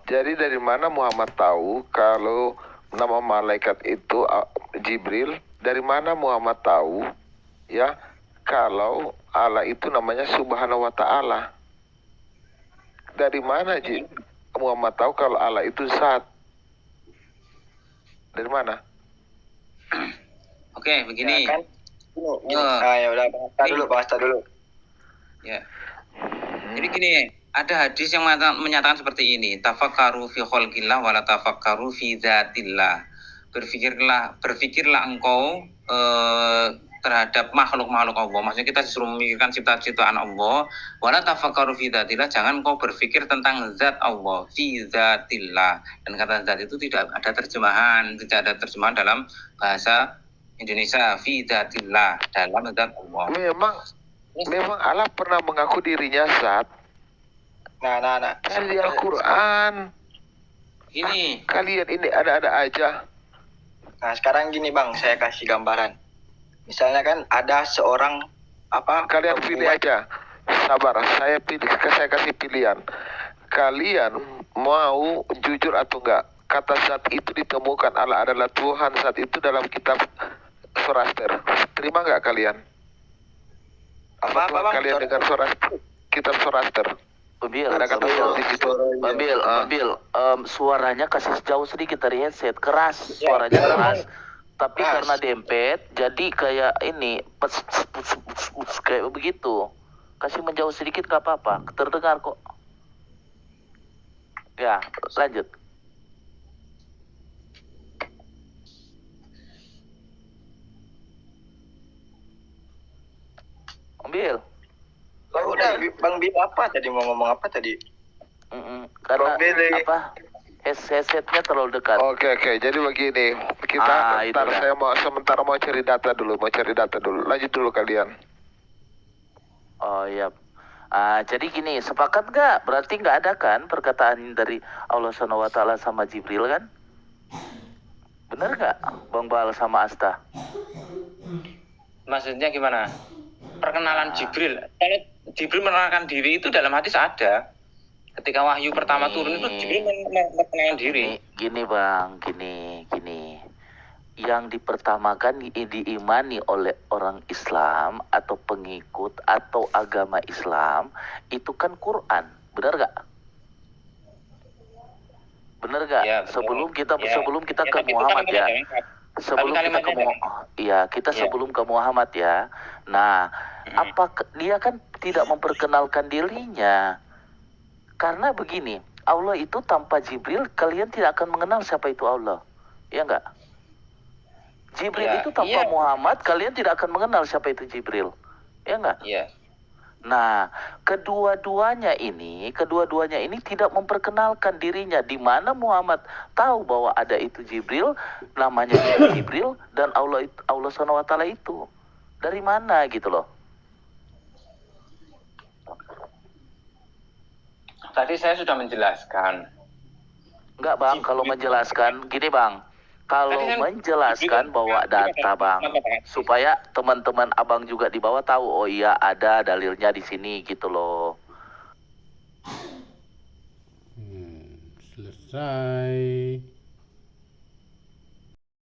jadi dari mana Muhammad tahu kalau nama malaikat itu Jibril? Dari mana Muhammad tahu ya kalau Allah itu namanya Subhanahu wa Ta'ala? Dari mana Muhammad tahu kalau Allah itu Zat? Dari mana? Oke, begini. Ya, kan? Ya udah, Bang Asta dulu, Bang Asta dulu. Ya. Jadi gini, ada hadis yang menyatakan seperti ini, tafakkaru fi khalqillah wala tafakkaru fi dzatillah. Berfikirlah engkau terhadap makhluk-makhluk Allah. Maksudnya kita disuruh memikirkan ciptaan Allah, wala tafakkaru fi dzatillah, jangan engkau berpikir tentang zat Allah, fi dzatillah. Dan kata zat itu tidak ada terjemahan dalam bahasa Indonesia, fi dzatillah, dalam zat Allah. Memang Allah pernah mengaku dirinya Zat. Nah. Kan di Al-Quran. Ini Kalian ini ada-ada aja. Nah, sekarang gini Bang, saya kasih gambaran. Misalnya kan ada seorang Kalian pilih aja. Sabar, saya kasih pilihan. Kalian mau jujur atau enggak? Kata Zat itu ditemukan Allah adalah Tuhan. Zat itu dalam kitab Zoroaster. Terima enggak kalian? Apa Bang? Kalian dengar kitab Zoroaster? Ada kata Zat di situ. Babil, suaranya kasih jauh sedikit dari headset, keras, suaranya keras. Tapi karena dempet, jadi kayak ini, kayak begitu. Kasih menjauh sedikit gak apa-apa, terdengar kok. Ya, lanjut. Ambil. Udah, Bang Bil apa tadi mau ngomong apa tadi? Karena Babil. apa? Headsetnya terlalu dekat. Oke. Jadi begini, kita itu dah. saya sementara mau cari data dulu. Lanjut dulu kalian. Oh iya. Jadi gini, sepakat nggak? Berarti nggak ada kan perkataan dari Allah SWT sama Jibril kan? Bener nggak, Bang Bal sama Asta? maksudnya gimana? Perkenalan Jibril. Kalau Jibril menerangkan diri itu dalam hadis ada. Ketika wahyu pertama turun itu Jibril memperkenalkan diri. Gini bang, gini. Yang dipertamakan diimani oleh orang Islam atau pengikut atau agama Islam itu kan Quran, benar gak? Benar gak? Ya, sebelum kita ya. sebelum kita Ya, ke tapi itu Muhammad ya. kalimatnya Sebelum Tapi kita ke kalimatnya sebelum ke Muhammad ya. Nah, dia kan tidak memperkenalkan dirinya. Karena begini, Allah itu tanpa Jibril kalian tidak akan mengenal siapa itu Allah. Ya enggak? Jibril Ya, itu tanpa iya. Muhammad kalian tidak akan mengenal siapa itu Jibril. Ya enggak? Iya. Nah, kedua-duanya ini tidak memperkenalkan dirinya, di mana Muhammad tahu bahwa ada itu Jibril, namanya Jibril, dan Allah SWT itu. Dari mana gitu loh? Tadi saya sudah menjelaskan. Enggak bang, kalau menjelaskan, gini bang. Kalau menjelaskan bawa data bang, supaya teman-teman abang juga di bawah tahu, oh iya ada dalilnya di sini gitu loh. Selesai.